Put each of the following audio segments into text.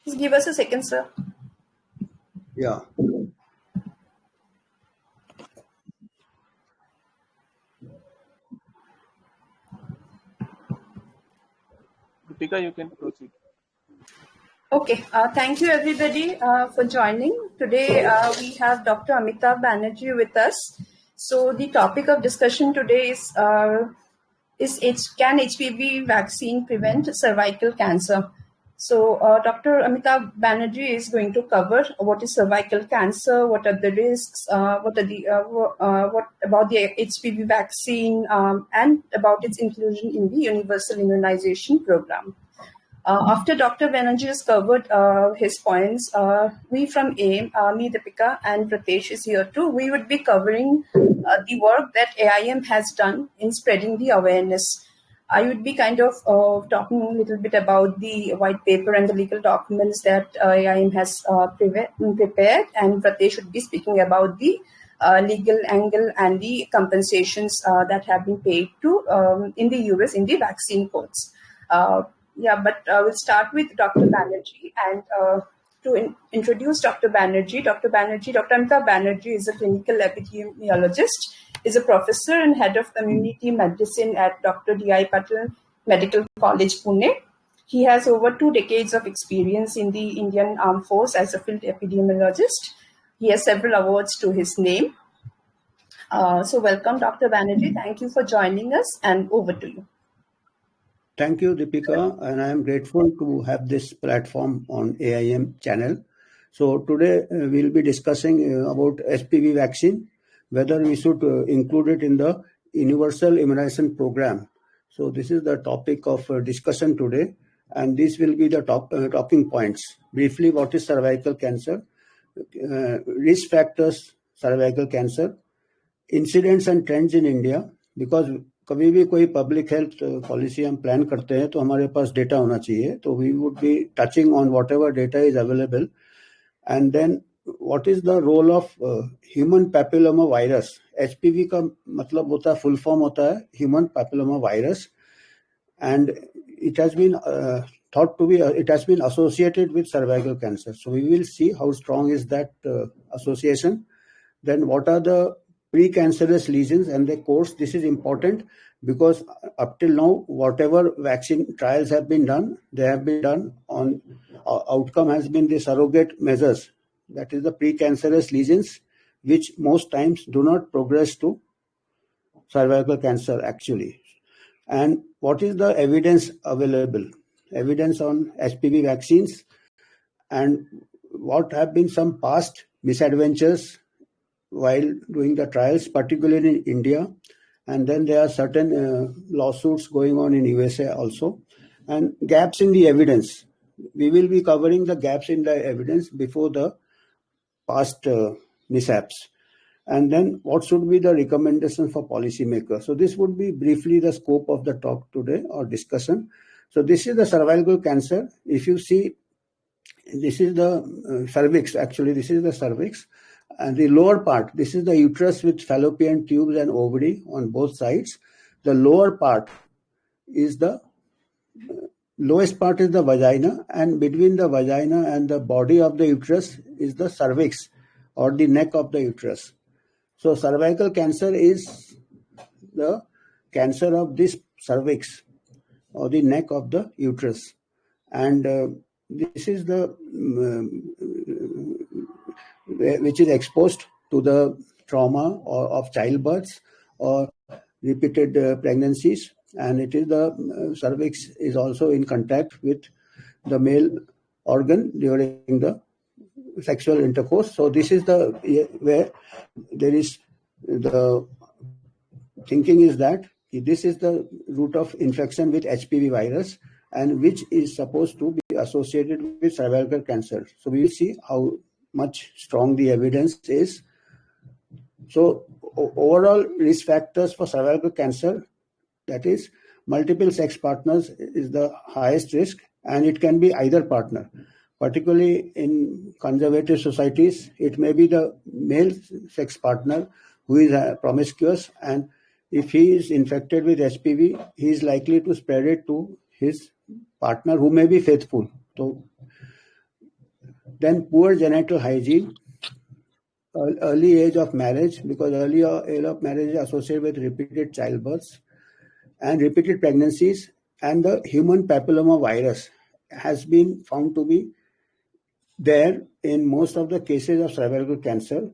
Just give us a second, sir. Yeah. Deepika, you can proceed. Okay, thank you everybody for joining. Today we have Dr. Amitabh Banerjee with us. So the topic of discussion today is can HPV vaccine prevent cervical cancer? So Dr. Amitabh Banerjee is going to cover what is cervical cancer, what are the risks, what about the HPV vaccine, and about its inclusion in the universal immunization program. After Dr. Banerjee has covered his points, we from AIM, me, Deepika, and Pratesh is here too. We would be covering the work that AIM has done in spreading the awareness. I would be kind of talking a little bit about the white paper and the legal documents that AIM has prepared, and Pratesh would be speaking about the legal angle and the compensations that have been paid to in the US in the vaccine courts. But we'll start with Dr. Banerjee. And to introduce Dr. Banerjee, Dr. Amitabh Banerjee is a clinical epidemiologist, is a professor and head of community medicine at Dr. D.I. Patil Medical College, Pune. He has over 2 decades of experience in the Indian Armed Force as a field epidemiologist. He has several awards to his name. So welcome, Dr. Banerjee. Thank you for joining us, and over to you. Thank you, Deepika, and I am grateful to have this platform on AIM channel. So today we'll be discussing about HPV vaccine, whether we should include it in the universal immunization program. So this is the topic of discussion today, and this will be the talking points. Briefly, what is cervical cancer? Risk factors, cervical cancer, incidents and trends in India, because कभी भी कोई public health policy हम plan करते हैं तो हमारे पास data होना चाहिए, तो we would be touching on whatever data is available. And then what is the role of human papilloma virus. HPV का मतलब होता है, फुल फॉर्म होता है human papilloma virus, and it has been thought to be it has been associated with cervical cancer. So we will see how strong is that association. Then what are the precancerous lesions and their course. This is important because up till now, whatever vaccine trials have been done, they have been done on outcome has been the surrogate measures. That is the precancerous lesions, which most times do not progress to cervical cancer actually. And what is the evidence available? Evidence on HPV vaccines, and what have been some past misadventures while doing the trials, particularly in India. And then there are certain lawsuits going on in USA also. And gaps in the evidence. We will be covering the gaps in the evidence before the past mishaps. And then what should be the recommendation for policymakers? So this would be briefly the scope of the talk today or discussion. So this is the cervical cancer. If you see, this is the cervix. Actually, this is the cervix. And the lower part, this is the uterus with fallopian tubes and ovary on both sides. The lower part is the lowest part is the vagina, and between the vagina and the body of the uterus is the cervix or the neck of the uterus. So cervical cancer is the cancer of this cervix or the neck of the uterus. And this is the which is exposed to the trauma of childbirth or repeated pregnancies. And it is the cervix is also in contact with the male organ during the sexual intercourse. So this is the where there is the thinking is that this is the route of infection with HPV virus, and which is supposed to be associated with cervical cancer. So we will see how much strong the evidence is. So overall risk factors for cervical cancer, that is multiple sex partners is the highest risk, and it can be either partner. Particularly in conservative societies, it may be the male sex partner who is promiscuous, and if he is infected with HPV, he is likely to spread it to his partner who may be faithful. So Then poor genital hygiene, early age of marriage, because early age of marriage is associated with repeated childbirths and repeated pregnancies, and the human papilloma virus has been found to be there in most of the cases of cervical cancer.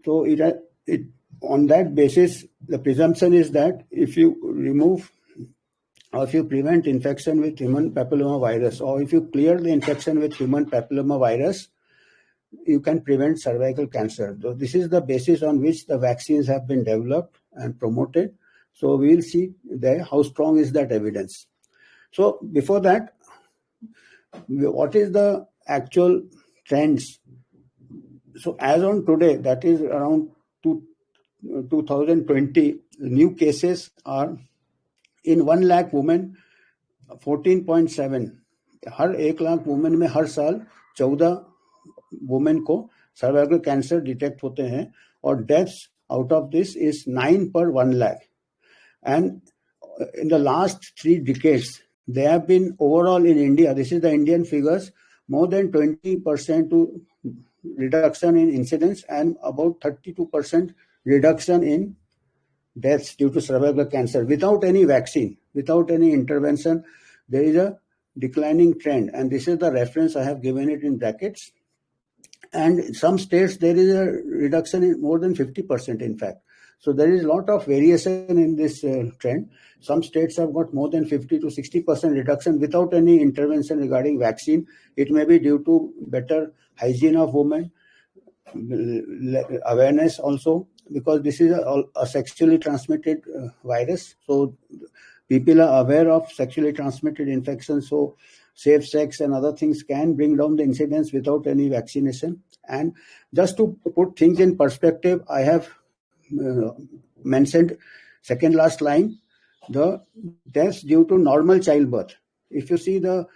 So on that basis, the presumption is that if you remove or if you prevent infection with human papilloma virus, or if you clear the infection with human papilloma virus, you can prevent cervical cancer. So this is the basis on which the vaccines have been developed and promoted. So we will see there how strong is that evidence. So before that, what is the actual trends? So as on today, that is around 2020, new cases are in 1 lakh women 14.7. Her 1 lakh women में हर साल 14 women को cervical cancer detect होते हैं, और deaths out of this is 9 per 1 lakh. And in the last 3 decades, there have been overall in India, this is the Indian figures, more than 20% to reduction in incidence and about 32% reduction in deaths due to cervical cancer without any vaccine, without any intervention. There is a declining trend, and this is the reference I have given it in brackets. And in some states there is a reduction in more than 50%, in fact. So there is a lot of variation in this trend. Some states have got more than 50 to 60% reduction without any intervention regarding vaccine. It may be due to better hygiene of women, awareness also, because this is a sexually transmitted virus. So people are aware of sexually transmitted infections. So safe sex and other things can bring down the incidence without any vaccination. And just to put things in perspective, I have mentioned second last line, the deaths due to normal childbirth. If you see the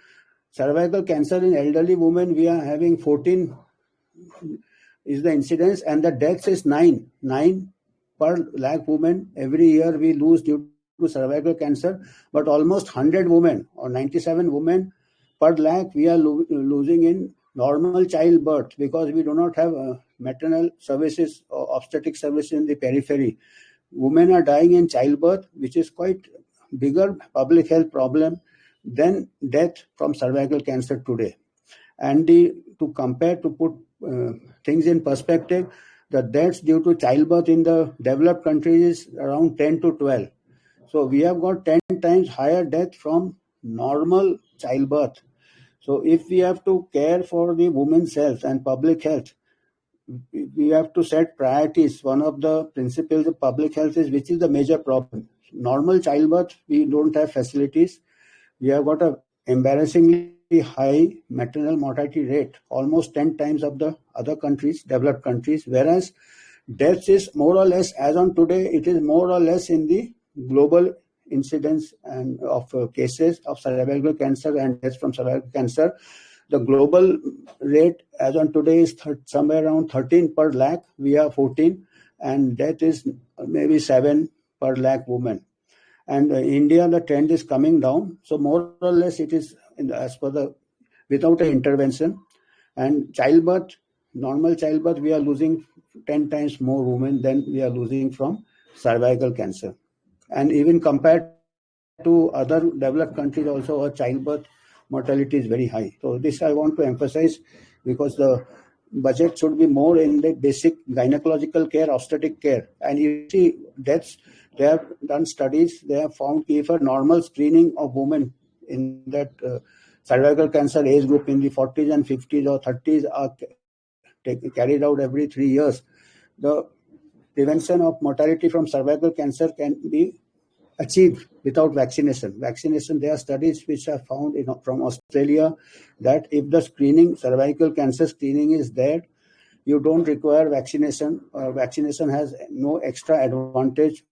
cervical cancer in elderly women, we are having 14 is the incidence, and the deaths is 9 per lakh women every year we lose due to cervical cancer. But almost 100 women or 97 women per lakh we are losing in normal childbirth, because we do not have maternal services or obstetric services in the periphery. Women are dying in childbirth, which is quite bigger public health problem than death from cervical cancer today. And to compare, to put things in perspective, the deaths due to childbirth in the developed countries is around 10 to 12. So we have got 10 times higher death from normal childbirth. So if we have to care for the women's health and public health, we have to set priorities. One of the principles of public health is which is the major problem. Normal childbirth, we don't have facilities. We have got a embarrassingly high maternal mortality rate, almost 10 times of the other countries, developed countries, whereas deaths is more or less, as on today, it is more or less in the global incidence and of cases of cervical cancer and deaths from cervical cancer. The global rate as on today is somewhere around 13 per lakh. We are 14, and death is maybe 7 per lakh women. And India, the trend is coming down. So more or less it is as per the without an intervention. And childbirth, normal childbirth, we are losing 10 times more women than we are losing from cervical cancer. And even compared to other developed countries also, our childbirth mortality is very high. So this I want to emphasize, because the budget should be more in the basic gynecological care, obstetric care. And you see deaths, they have done studies, they have found if a normal screening of women in that cervical cancer age group in the 40s and 50s or 30s are carried out every 3 years, the prevention of mortality from cervical cancer can be achieved without vaccination. Vaccination, there are studies which are found from Australia that if the screening, cervical cancer screening is there, you don't require vaccination. Vaccination has no extra advantage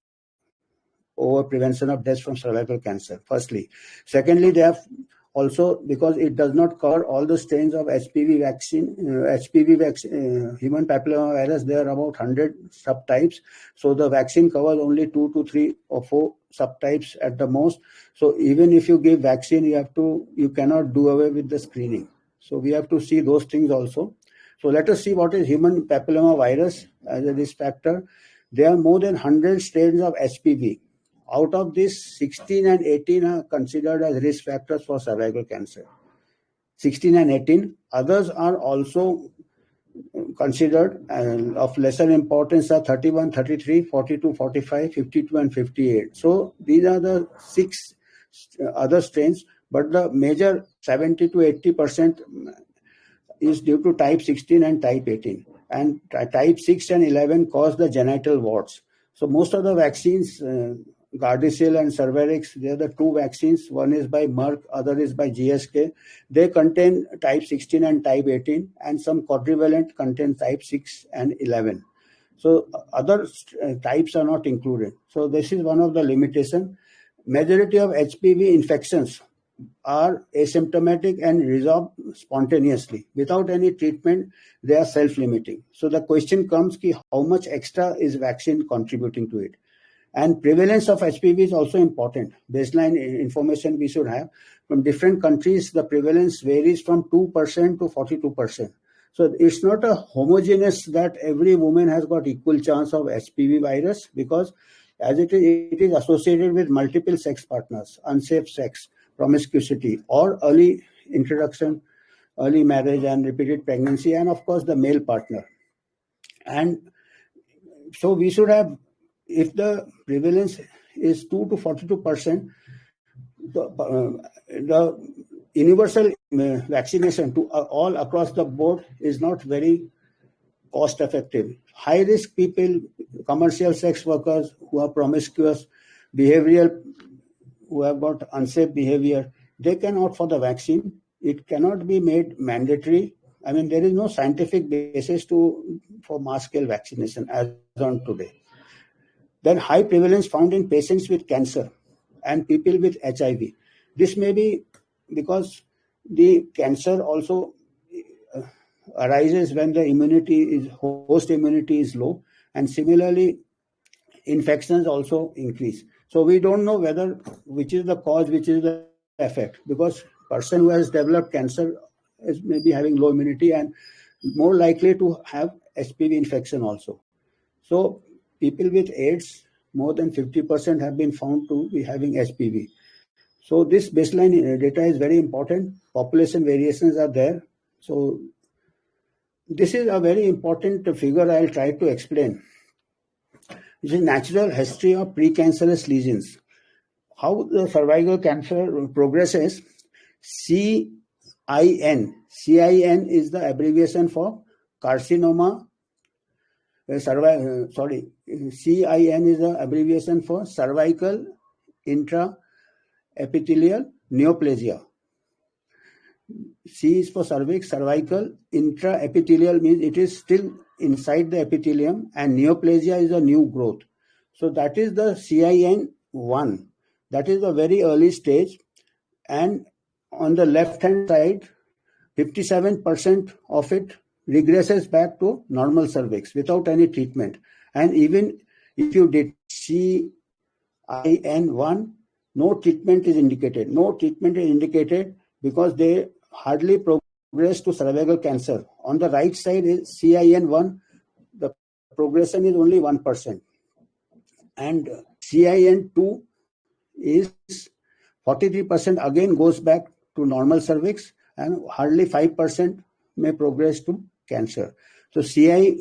over prevention of deaths from cervical cancer, firstly. Secondly, they have also, because it does not cover all the strains of HPV vaccine, human papilloma virus, there are about 100 subtypes. So the vaccine covers only 2 to 3 or 4 subtypes at the most. So even if you give vaccine, you cannot do away with the screening. So we have to see those things also. So let us see what is human papilloma virus as a risk factor. There are more than 100 strains of HPV. Out of this, 16 and 18 are considered as risk factors for cervical cancer. 16 and 18. Others are also considered of lesser importance are 31, 33, 42, 45, 52 and 58. So these are the 6 other strains, but the major 70 to 80% is due to type 16 and type 18. And type 6 and 11 cause the genital warts. So most of the vaccines, Gardasil and Cervarix, they are the 2 vaccines. One is by Merck, other is by GSK. They contain type 16 and type 18, and some quadrivalent contain type 6 and 11. So other types are not included. So this is one of the limitations. Majority of HPV infections are asymptomatic and resolve spontaneously. Without any treatment, they are self-limiting. So the question comes, how much extra is vaccine contributing to it? And prevalence of HPV is also important. Baseline information we should have. From different countries, the prevalence varies from 2% to 42%. So it's not a homogeneous that every woman has got equal chance of HPV virus, because as it is associated with multiple sex partners, unsafe sex, promiscuity, or early introduction, early marriage and repeated pregnancy, and of course the male partner. And so we should have, if the prevalence is 2 to 42%, the universal vaccination to all across the board is not very cost effective. High risk people, commercial sex workers who are promiscuous, behavioral, who have got unsafe behavior, they can opt for the vaccine. It cannot be made mandatory. I mean, there is no scientific basis for mass scale vaccination as on today. Then high prevalence found in patients with cancer and people with HIV. This may be because the cancer also arises when the host immunity is low, and similarly infections also increase. So we don't know which is the cause, which is the effect, because person who has developed cancer is maybe having low immunity and more likely to have HPV infection also. So people with AIDS, more than 50% have been found to be having HPV. So this baseline data is very important. Population variations are there. So this is a very important figure I'll try to explain. This is natural history of precancerous lesions. How the cervical cancer progresses. CIN is the abbreviation for carcinoma. CIN is the abbreviation for cervical intraepithelial neoplasia. C is for cervix, cervical. Intraepithelial means it is still inside the epithelium, and neoplasia is a new growth. So that is the CIN1. That is the very early stage. And on the left-hand side, 57% of it regresses back to normal cervix without any treatment. And even if you did CIN1, no treatment is indicated. No treatment is indicated because they hardly progress to cervical cancer. On the right side is CIN1, the progression is only 1%. And CIN2 is 43% again goes back to normal cervix, and hardly 5% may progress to cancer. So CIN1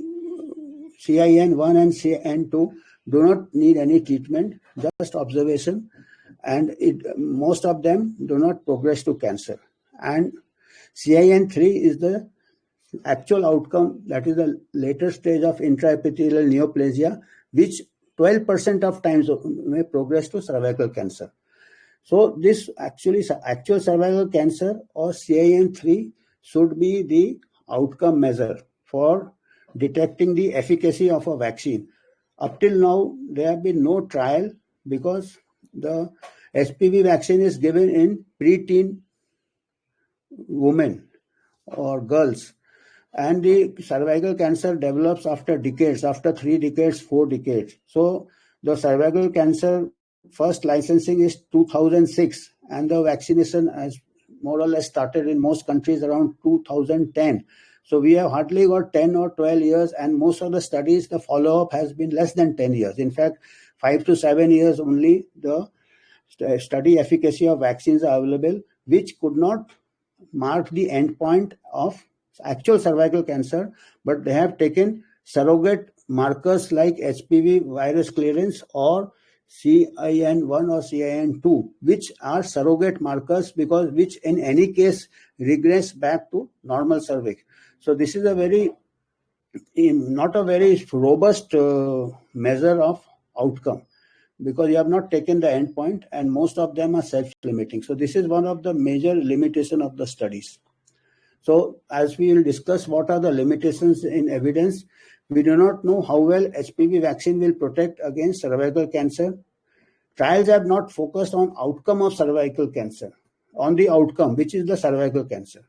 and CIN2 do not need any treatment, just observation, and most of them do not progress to cancer. And CIN3 is the actual outcome, that is the later stage of intraepithelial neoplasia, which 12% of times may progress to cervical cancer. So this actual cervical cancer or CIN3 should be the outcome measure for detecting the efficacy of a vaccine. Up till now, there have been no trial because the HPV vaccine is given in preteen women or girls, and the cervical cancer develops after decades, after 3 decades, 4 decades. So the cervical cancer first licensing is 2006, and the vaccination has more or less started in most countries around 2010. So we have hardly got 10 or 12 years, and most of the studies, the follow-up has been less than 10 years. In fact, 5 to 7 years only the study efficacy of vaccines are available, which could not mark the endpoint of actual cervical cancer, but they have taken surrogate markers like HPV virus clearance or CIN1 or CIN2, which are surrogate markers because which in any case regress back to normal cervix. So this is a very not a very robust measure of outcome because you have not taken the endpoint, and most of them are self-limiting. So this is one of the major limitation of the studies. So as we will discuss what are the limitations in evidence, we do not know how well HPV vaccine will protect against cervical cancer. Trials have not focused on outcome of cervical cancer, on the outcome, which is the cervical cancer.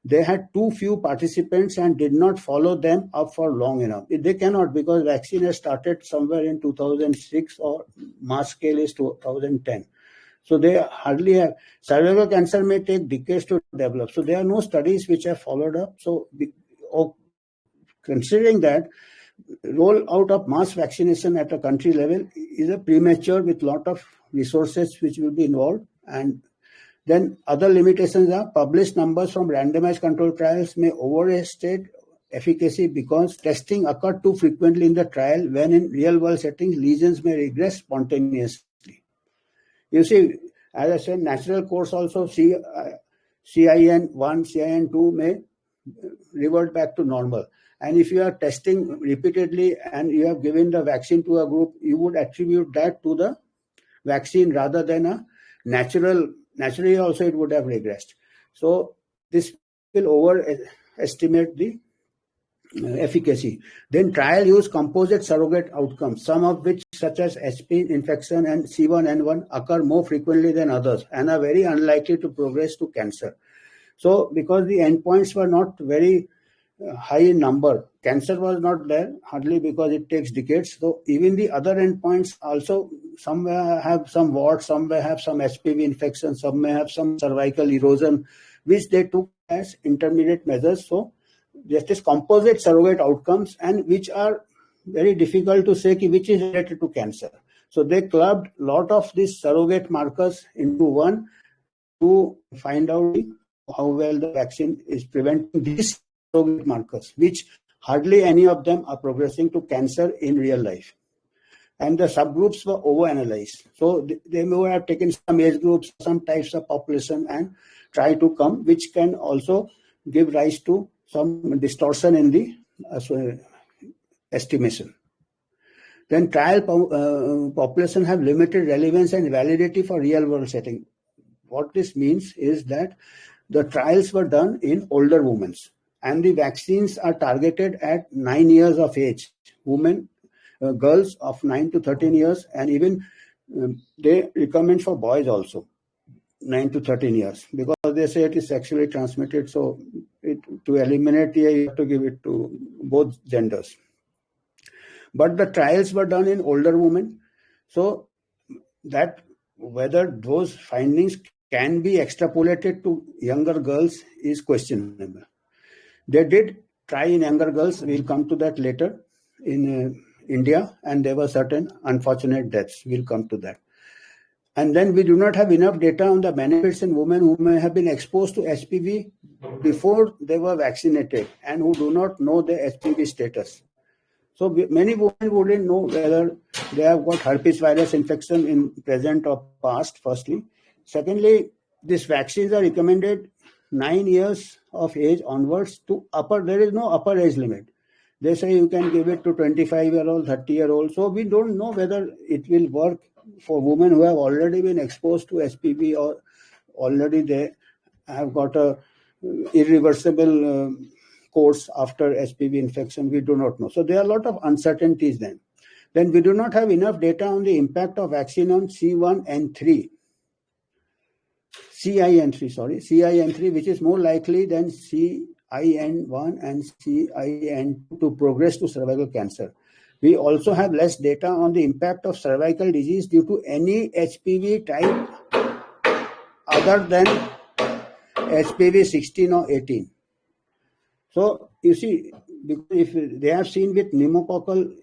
They had too few participants and did not follow them up for long enough. They cannot because vaccine has started somewhere in 2006 or mass scale is 2010. So they hardly have. Cervical cancer may take decades to develop. So there are no studies which have followed up. So considering that, roll out of mass vaccination at a country level is a premature with lot of resources which will be involved. And then other limitations are published numbers from randomized control trials may overestimate efficacy because testing occurred too frequently in the trial when in real world settings lesions may regress spontaneously. You see, as I said, natural course also CIN1, CIN2 may revert back to normal. And if you are testing repeatedly and you have given the vaccine to a group, you would attribute that to the vaccine rather than a naturally also it would have regressed. So this will overestimate the efficacy. Then trial use composite surrogate outcomes, some of which such as HP infection and C1N1 occur more frequently than others and are very unlikely to progress to cancer. So because the endpoints were not very high in number, cancer was not there hardly because it takes decades. So even the other endpoints also, some may have some warts, some may have some HPV infection, some may have some cervical erosion, which they took as intermediate measures. So just as composite surrogate outcomes, and which are very difficult to say which is related to cancer. So they clubbed a lot of these surrogate markers into one to find out how well the vaccine is preventing these surrogate markers, which hardly any of them are progressing to cancer in real life. And the subgroups were overanalyzed. So they may have taken some age groups, some types of population and try to come, which can also give rise to some distortion in the estimation. Then trial population have limited relevance and validity for real world setting. What this means is that the trials were done in older women and the vaccines are targeted at 9 years of age. Women, girls of 9 to 13 years, and even they recommend for boys also 9 to 13 years because they say it is sexually transmitted. So to eliminate here, you have to give it to both genders. But the trials were done in older women. So that whether those findings can be extrapolated to younger girls is questionable. They did try in younger girls. We'll come to that later in India, and there were certain unfortunate deaths. We'll come to that. And then we do not have enough data on the benefits in women who may have been exposed to HPV before they were vaccinated and who do not know their HPV status. So many women wouldn't know whether they have got herpes virus infection in present or past, firstly. Secondly, these vaccines are recommended 9 years of age onwards to upper. There is no upper age limit. They say you can give it to 25-year-old, 30-year-old. So we don't know whether it will work for women who have already been exposed to HPV or already they have got a irreversible course after HPV infection. We do not know. So there are a lot of uncertainties then. Then we do not have enough data on the impact of vaccine on CIN3, which is more likely than CIN1 and CIN2 to progress to cervical cancer. We also have less data on the impact of cervical disease due to any HPV type other than HPV 16 or 18. So you see, if they have seen with pneumococcal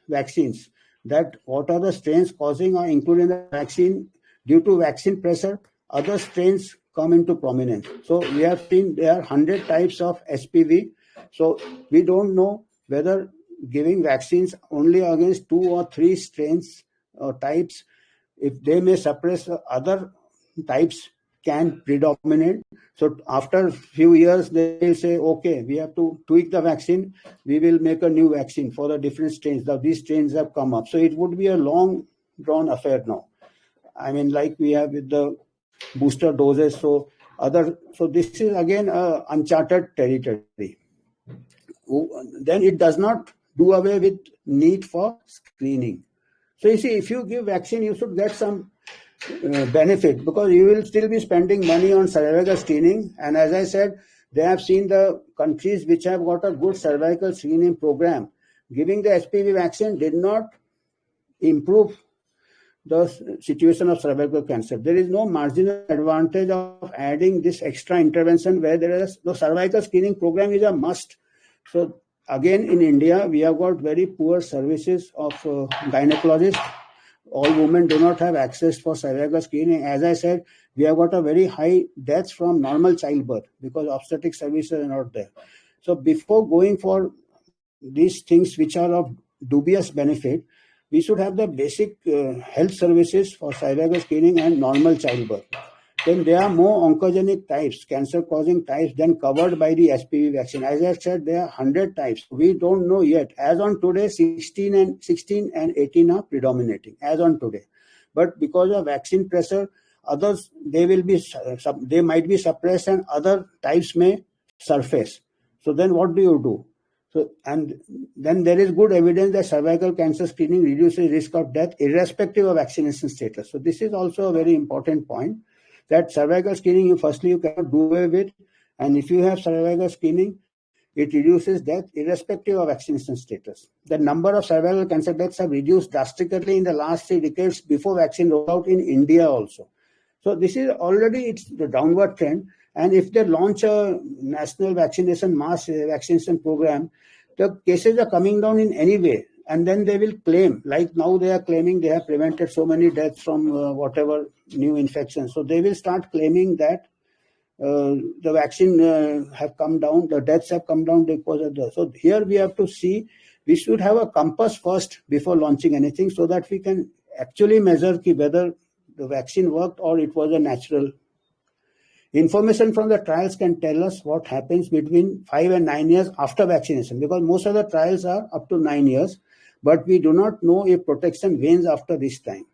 vaccines that what are the strains causing or including the vaccine due to vaccine pressure, other strains come into prominence. So we have seen there are 100 types of HPV. So we don't know whether giving vaccines only against 2 or 3 strains or types, if they may suppress other types can predominate. So after a few years, they will say, okay, we have to tweak the vaccine. We will make a new vaccine for the different strains. Now, these strains have come up. So it would be a long drawn affair now. I mean, like we have with the booster doses. So this is again uncharted territory. Then it does not do away with need for screening. So you see, if you give vaccine, you should get some benefit, because you will still be spending money on cervical screening. And as I said, they have seen the countries which have got a good cervical screening program. Giving the HPV vaccine did not improve the situation of cervical cancer. There is no marginal advantage of adding this extra intervention where there is no cervical screening program is a must. So again, in India, we have got very poor services of gynecologists. All women do not have access for cervical screening. As I said, we have got a very high deaths from normal childbirth because obstetric services are not there. So before going for these things which are of dubious benefit, we should have the basic health services for cervical screening and normal childbirth. Then there are more oncogenic types, cancer-causing types than covered by the HPV vaccine. As I said, there are 100 types. We don't know yet. As on today, 16 and 18 are predominating, as on today. But because of vaccine pressure, others, they might be suppressed and other types may surface. So then what do you do? So, and then there is good evidence that cervical cancer screening reduces risk of death irrespective of vaccination status. So this is also a very important point, that cervical screening, you cannot do away with. And if you have cervical screening, it reduces death irrespective of vaccination status. The number of cervical cancer deaths have reduced drastically in the last 3 decades before vaccine rollout in India also. So this is already, it's the downward trend. And if they launch a national vaccination, mass vaccination program, the cases are coming down in any way. And then they will claim, like now they are claiming they have prevented so many deaths from whatever new infection. So they will start claiming that the vaccine have come down, the deaths have come down because of that. So here we have to see, we should have a compass first before launching anything, so that we can actually measure whether the vaccine worked or it was a natural. Information from the trials can tell us what happens between 5 and 9 years after vaccination, because most of the trials are up to 9 years, but we do not know if protection wanes after this time.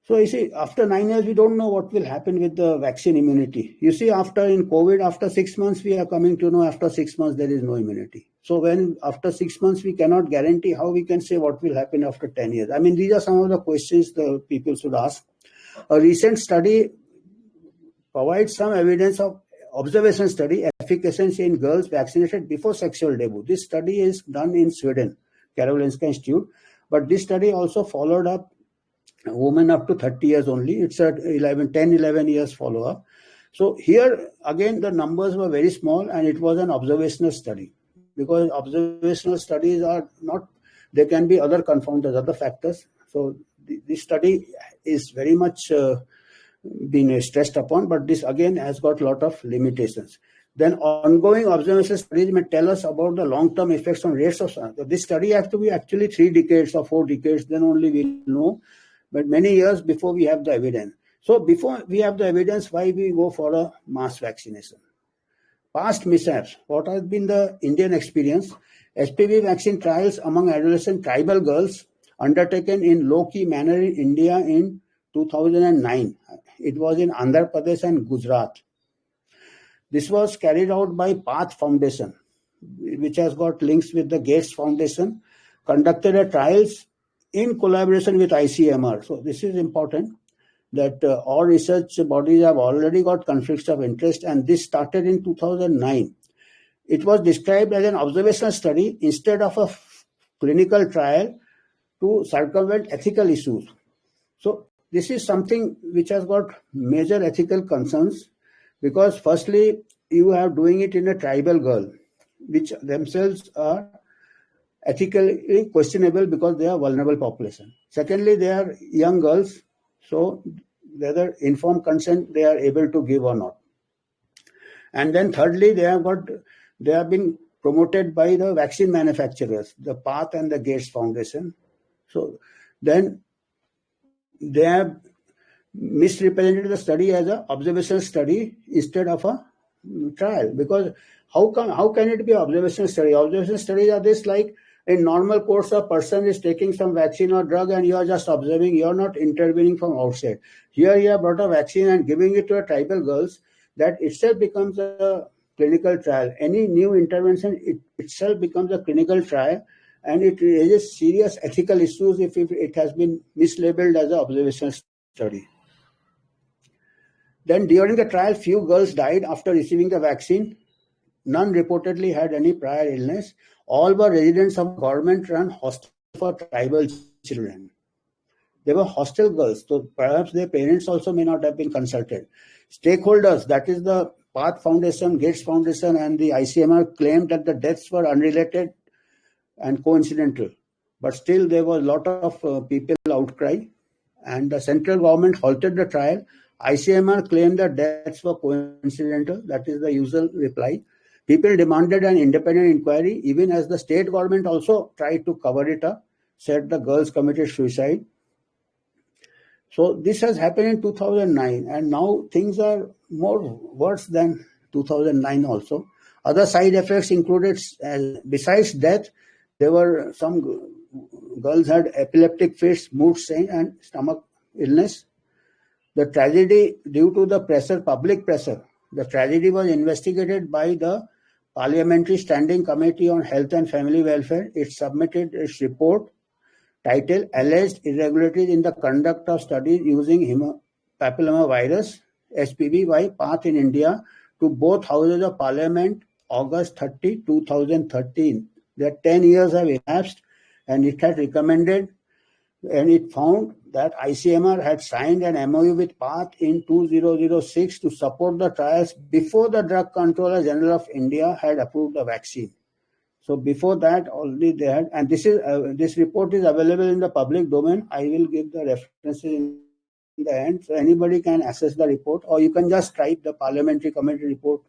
So you see, after 9 years, we don't know what will happen with the vaccine immunity. You see, in COVID, after 6 months, we are coming to know after 6 months there is no immunity. So when after 6 months, we cannot guarantee, how we can say what will happen after 10 years. I mean, these are some of the questions the people should ask. A recent study provides some evidence of observation study efficacy in girls vaccinated before sexual debut. This study is done in Sweden, Karolinska Institute, but this study also followed up women up to 30 years only. It's at 10-11 years follow-up. So here, again, the numbers were very small and it was an observational study, because observational studies are not, there can be other confounders, other factors. So this study is very much been stressed upon, but this again has got a lot of limitations. Then ongoing observation studies may tell us about the long-term effects on rates of cancer. This study has to be actually 3 decades or 4 decades, then only we'll know, but many years before we have the evidence. So before we have the evidence, why we go for a mass vaccination? Past mishaps. What has been the Indian experience? HPV vaccine trials among adolescent tribal girls undertaken in low-key manner in India in 2009. It was in Andhra Pradesh and Gujarat. This was carried out by Path Foundation, which has got links with the Gates Foundation, conducted a trials in collaboration with ICMR. So this is important, that all research bodies have already got conflicts of interest, and this started in 2009. It was described as an observational study instead of a clinical trial to circumvent ethical issues. So this is something which has got major ethical concerns. Because firstly, you are doing it in a tribal girl, which themselves are ethically questionable because they are vulnerable population. Secondly, they are young girls, so whether informed consent they are able to give or not. And then thirdly, they have been promoted by the vaccine manufacturers, the Path and the Gates Foundation. So then they have misrepresented the study as an observational study instead of a trial. Because how can it be observational study? Observational studies are this, like in normal course, a person is taking some vaccine or drug and you are just observing, you are not intervening from outside. Here you have brought a vaccine and giving it to a tribal girls, that itself becomes a clinical trial. Any new intervention, it itself becomes a clinical trial, and it raises serious ethical issues if it has been mislabeled as an observational study. Then during the trial, few girls died after receiving the vaccine. None reportedly had any prior illness. All were residents of government-run hostel for tribal children. They were hostel girls, so perhaps their parents also may not have been consulted. Stakeholders, that is the Path Foundation, Gates Foundation, and the ICMR, claimed that the deaths were unrelated and coincidental. But still, there was a lot of people outcry, and the central government halted the trial. ICMR claimed that deaths were coincidental. That is the usual reply. People demanded an independent inquiry, even as the state government also tried to cover it up, said the girls committed suicide. So this has happened in 2009, and now things are more worse than 2009 also. Other side effects included, besides death, there were some girls had epileptic fits, mood swing, and stomach illness. The tragedy, due to the pressure, public pressure, the tragedy was investigated by the Parliamentary Standing Committee on Health and Family Welfare. It submitted its report titled Alleged Irregularities in the Conduct of Studies Using Papillomavirus, HPV, by Path in India to both houses of Parliament, August 30, 2013. There 10 years have elapsed, and it had recommended, and it found that ICMR had signed an MOU with Path in 2006 to support the trials before the Drug Controller General of India had approved the vaccine. So before that, already they had, and this report is available in the public domain. I will give the references in the end, so anybody can access the report, or you can just type the Parliamentary Committee report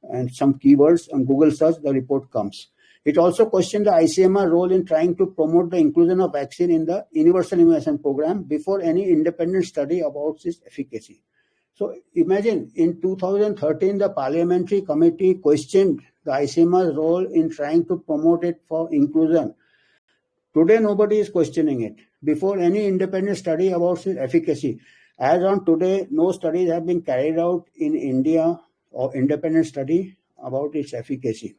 and some keywords on Google search, the report comes. It also questioned the ICMR role in trying to promote the inclusion of vaccine in the universal immunization program before any independent study about its efficacy. So imagine in 2013, the Parliamentary Committee questioned the ICMR's role in trying to promote it for inclusion. Today, nobody is questioning it. Before any independent study about its efficacy, as on today, no studies have been carried out in India or independent study about its efficacy.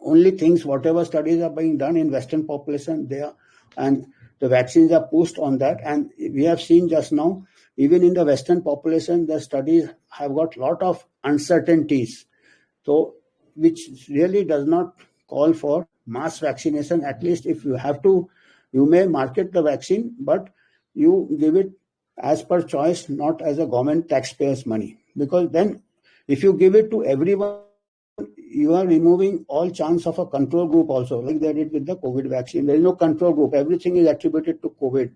Only things, whatever studies are being done in Western population, there, and the vaccines are pushed on that. And we have seen just now, even in the Western population, the studies have got a lot of uncertainties. So, which really does not call for mass vaccination. At least if you have to, you may market the vaccine, but you give it as per choice, not as a government taxpayers' money. Because then, if you give it to everyone, you are removing all chance of a control group also, like they did with the COVID vaccine. There is no control group. Everything is attributed to COVID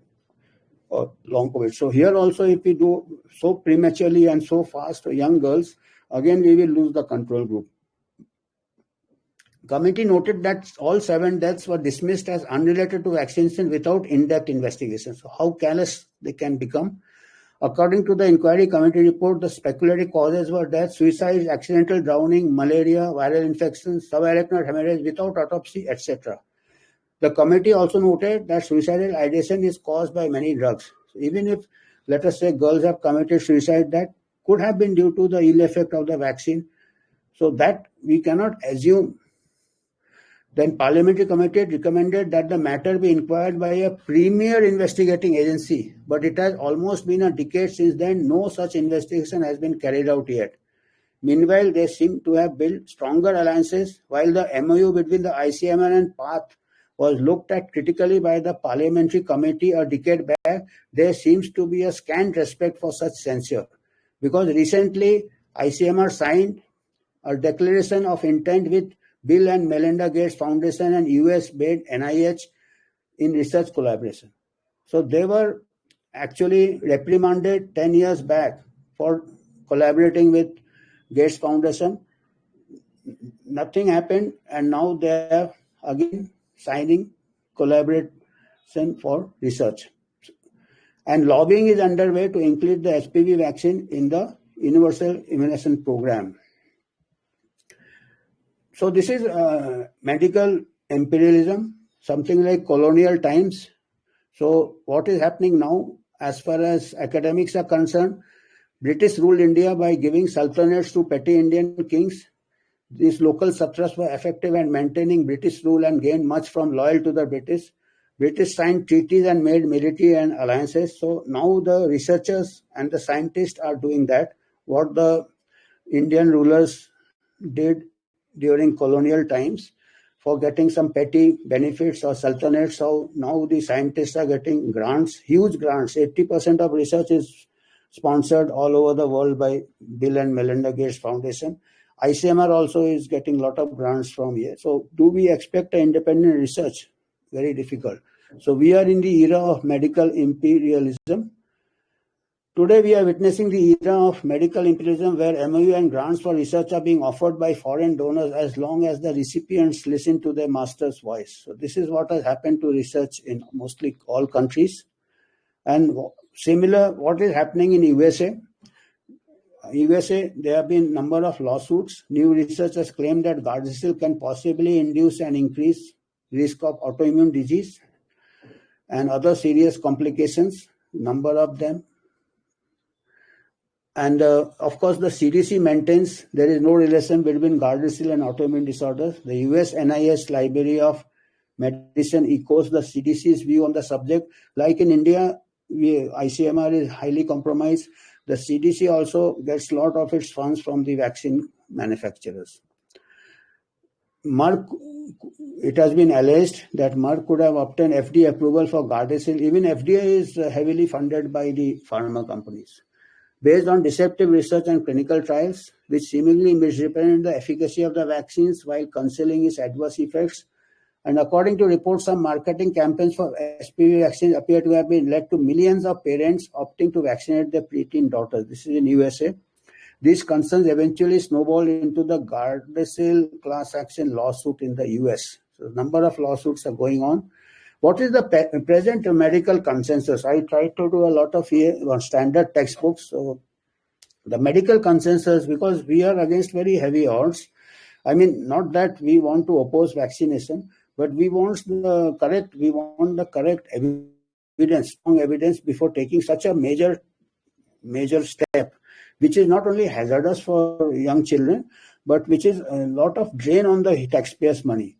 or long COVID. So here also, if we do so prematurely and so fast for young girls, again we will lose the control group. Committee noted that all 7 deaths were dismissed as unrelated to vaccination without in-depth investigation. So how careless they can become. According to the inquiry committee report, the speculative causes were death, suicide, accidental drowning, malaria, viral infections, subarachnoid hemorrhage without autopsy, etc. The committee also noted that suicidal ideation is caused by many drugs. So even if, let us say, girls have committed suicide, that could have been due to the ill effect of the vaccine. So that we cannot assume. Then Parliamentary Committee recommended that the matter be inquired by a premier investigating agency, but it has almost been a decade since then. No such investigation has been carried out yet. Meanwhile, they seem to have built stronger alliances. While the MOU between the ICMR and Path was looked at critically by the Parliamentary Committee a decade back, there seems to be a scant respect for such censure. Because recently, ICMR signed a declaration of intent with Bill and Melinda Gates Foundation and US-based NIH in research collaboration. So they were actually reprimanded 10 years back for collaborating with Gates Foundation. Nothing happened, and now they are again signing collaboration for research. And lobbying is underway to include the HPV vaccine in the Universal Immunization Program. So this is medical imperialism, something like colonial times. So what is happening now, as far as academics are concerned, British ruled India by giving sultanates to petty Indian kings. These local satras were effective at maintaining British rule and gained much from loyal to the British. British signed treaties and made military and alliances. So now the researchers and the scientists are doing that, what the Indian rulers did during colonial times for getting some petty benefits or sultanates. So now the scientists are getting grants, huge grants. 80% of research is sponsored all over the world by Bill and Melinda Gates Foundation. ICMR also is getting a lot of grants from here. So do we expect independent research? Very difficult. So we are in the era of medical imperialism. Today we are witnessing the era of medical imperialism, where MOU and grants for research are being offered by foreign donors as long as the recipients listen to their master's voice. So this is what has happened to research in mostly all countries. And similar, what is happening in USA? USA, there have been a number of lawsuits. New research has claimed that Gardasil can possibly induce an increased risk of autoimmune disease and other serious complications, number of them. And of course, the CDC maintains there is no relation between Gardasil and autoimmune disorders. The US NIH Library of Medicine echoes the CDC's view on the subject. Like in India, ICMR is highly compromised. The CDC also gets a lot of its funds from the vaccine manufacturers. Merck, it has been alleged that Merck could have obtained FDA approval for Gardasil. Even FDA is heavily funded by the pharma companies. Based on deceptive research and clinical trials, which seemingly misrepresent the efficacy of the vaccines while concealing its adverse effects. And according to reports, some marketing campaigns for HPV vaccines appear to have been led to millions of parents opting to vaccinate their preteen daughters. This is in USA. These concerns eventually snowballed into the Gardasil class action lawsuit in the US. So a number of lawsuits are going on. What is the present medical consensus? I tried to do a lot of standard textbooks. So the medical consensus, because we are against very heavy odds. I mean, not that we want to oppose vaccination, but we want the correct evidence, strong evidence before taking such a major step, which is not only hazardous for young children, but which is a lot of drain on the taxpayers' money.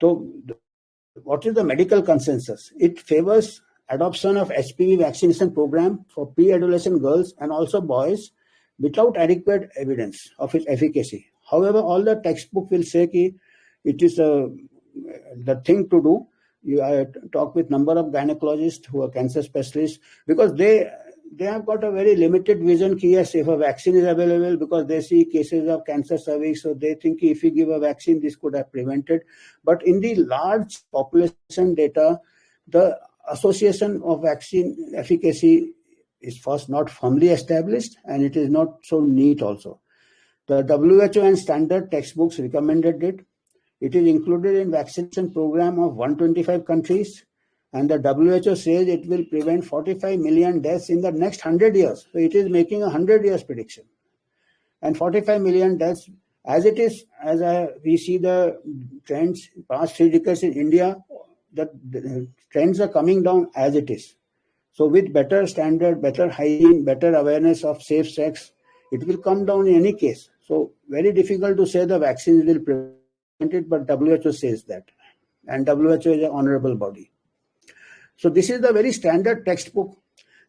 So what is the medical consensus? It favors adoption of HPV vaccination program for pre-adolescent girls and also boys without adequate evidence of its efficacy. However, all the textbook will say that it is the thing to do. I talk with number of gynecologists who are cancer specialists, because they have got a very limited vision. Yes, if a vaccine is available, because they see cases of cancer cervix, so they think if you give a vaccine, this could have prevented. But in the large population data, the association of vaccine efficacy is first not firmly established, and it is not so neat also. The WHO and standard textbooks recommended it. It is included in vaccination program of 125 countries. And the WHO says it will prevent 45 million deaths in the next 100 years. So it is making a 100 years prediction. And 45 million deaths, as it is, we see the trends, past 3 decades in India, the trends are coming down as it is. So with better standard, better hygiene, better awareness of safe sex, it will come down in any case. So very difficult to say the vaccines will prevent it, but WHO says that. And WHO is an honorable body. So this is the very standard textbook,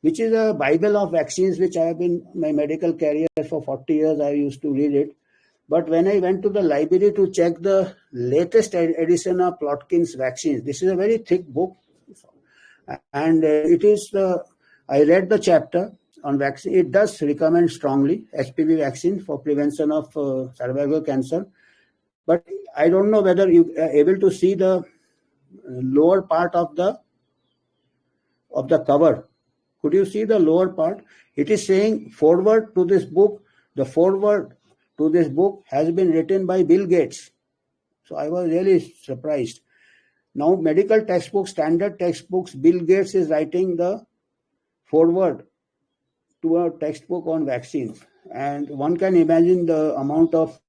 which is a Bible of vaccines, which I have been my medical career for 40 years. I used to read it. But when I went to the library to check the latest edition of Plotkin's vaccines, this is a very thick book. And it is, I read the chapter. on vaccine, it does recommend strongly HPV vaccine for prevention of cervical cancer. But I don't know whether you are able to see the lower part of the cover. Could you see the lower part? It is saying forward to this book. The forward to this book has been written by Bill Gates. So I was really surprised. Now, medical textbooks, standard textbooks, Bill Gates is writing the forward to a textbook on vaccines. And one can imagine the amount of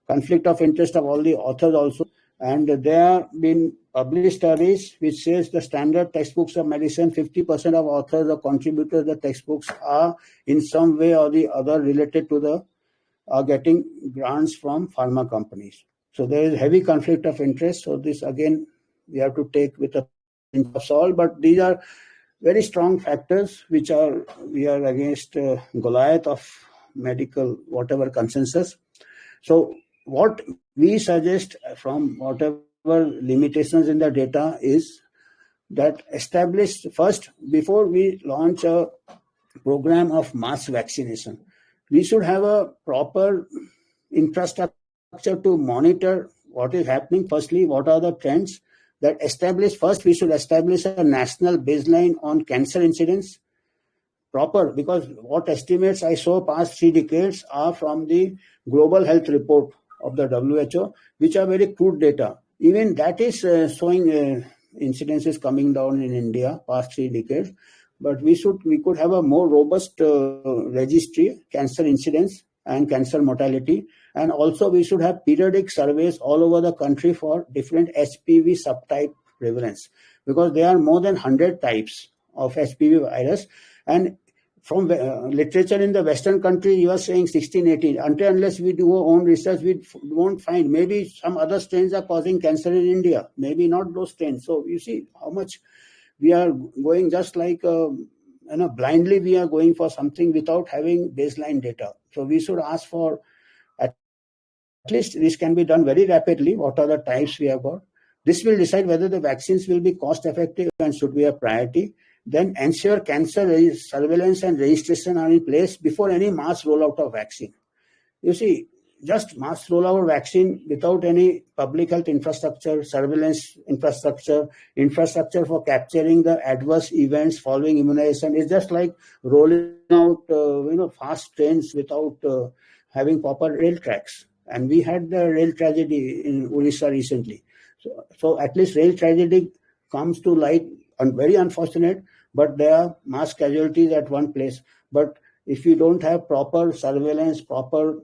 conflict of interest of all the authors also. And there have been published studies which says the standard textbooks of medicine, 50% of authors or contributors of the textbooks are in some way or the other related to are getting grants from pharma companies. So there is heavy conflict of interest. So this again, we have to take with a pinch of salt, but these are very strong factors we are against Goliath of medical whatever consensus. So what we suggest from whatever limitations in the data is that establish first, before we launch a program of mass vaccination, we should have a proper infrastructure to monitor what is happening. Firstly, what are the trends that establish? First, we should establish a national baseline on cancer incidence proper, because what estimates I saw past 3 decades are from the Global Health Report of the WHO, which are very crude data. Even that is showing incidences coming down in India past 3 decades. But we could have a more robust registry, cancer incidence and cancer mortality. And also we should have periodic surveys all over the country for different HPV subtype prevalence, because there are more than 100 types of HPV virus. And from literature in the Western country, you are saying 16, 18. Unless we do our own research, we won't find. Maybe some other strains are causing cancer in India. Maybe not those strains. So you see how much we are going just like, blindly we are going for something without having baseline data. So we should ask for, at least this can be done very rapidly. What are the types we have got? This will decide whether the vaccines will be cost effective and should be a priority. Then ensure cancer surveillance and registration are in place before any mass rollout of vaccine. You see, just mass rollout of vaccine without any public health infrastructure, surveillance infrastructure for capturing the adverse events following immunization is just like rolling out, fast trains without having proper rail tracks. And we had the rail tragedy in Orissa recently. So at least rail tragedy comes to light, and very unfortunate, but there are mass casualties at one place. But if you don't have proper surveillance, proper